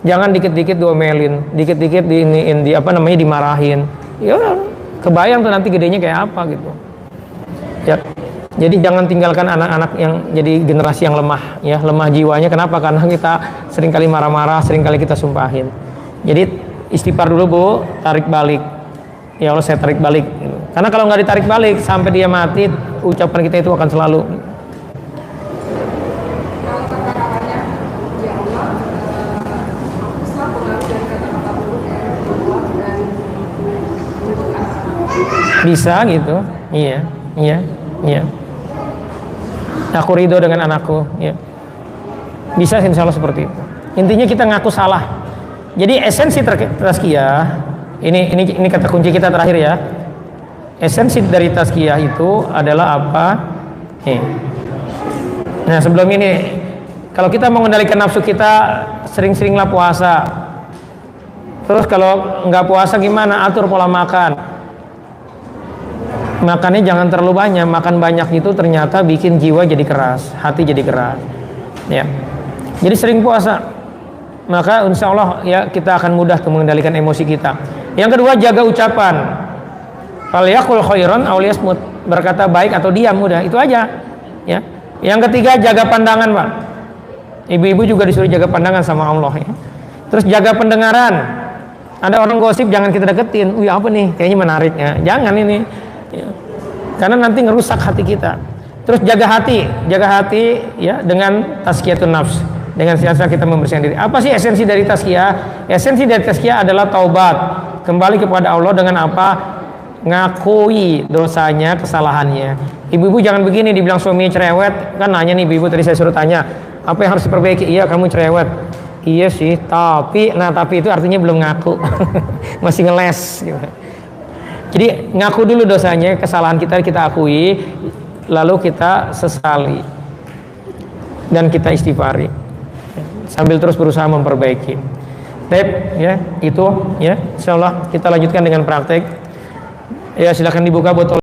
Jangan dikit-dikit diomelin, dikit-dikit dimarahin. Ya kebayang tuh nanti gedenya kayak apa gitu. Ya. Jadi jangan tinggalkan anak-anak yang jadi generasi yang lemah, ya, lemah jiwanya. Kenapa? Karena kita seringkali marah-marah, seringkali kita sumpahin. Jadi istighfar dulu, Bu, tarik balik. Ya Allah, saya tarik balik. Karena kalau nggak ditarik balik sampai dia mati, ucapan kita itu akan selalu. Bisa gitu, iya. Aku ridho dengan anakku, ya. Bisa insya Allah seperti itu. Intinya kita ngaku salah. Jadi esensi tazkiyah, ini kata kunci kita terakhir ya. Esensi dari tazkiyah itu adalah apa? Nah sebelum ini, kalau kita mau mengendalikan nafsu kita, sering-seringlah puasa. Terus kalau nggak puasa gimana? Atur pola makan. Makannya jangan terlalu banyak. Makan banyak itu ternyata bikin jiwa jadi keras, hati jadi keras, ya. Jadi sering puasa, maka insya Allah ya kita akan mudah tuh mengendalikan emosi kita. Yang kedua, jaga ucapan. Falyaqul khairan aw liyasmut, berkata baik atau diam, udah itu aja, ya. Yang ketiga, jaga pandangan, Pak. Ibu-ibu juga disuruh jaga pandangan sama Allah, ya. Terus jaga pendengaran. Ada orang gosip jangan kita deketin. Apa nih? Kayaknya menarik, ya. Jangan ini. Ya. Karena nanti ngerusak hati kita. Terus jaga hati ya dengan tazkiyatun nafs, dengan siasa kita membersihkan diri. Apa sih esensi dari tazkiyah? Esensi dari tazkiyah adalah taubat, kembali kepada Allah dengan apa? Ngakui dosanya, kesalahannya. Ibu-ibu jangan begini, dibilang suaminya cerewet, kan nanya nih ibu-ibu tadi saya suruh tanya, apa yang harus diperbaiki? Iya kamu cerewet. Iya sih, tapi itu artinya belum ngaku. Masih ngeles gitu. Jadi ngaku dulu dosanya, kesalahan kita akui, lalu kita sesali dan kita istighfari sambil terus berusaha memperbaiki. Baik, ya itu ya. Insyaallah kita lanjutkan dengan praktek. Ya silakan dibuka botol.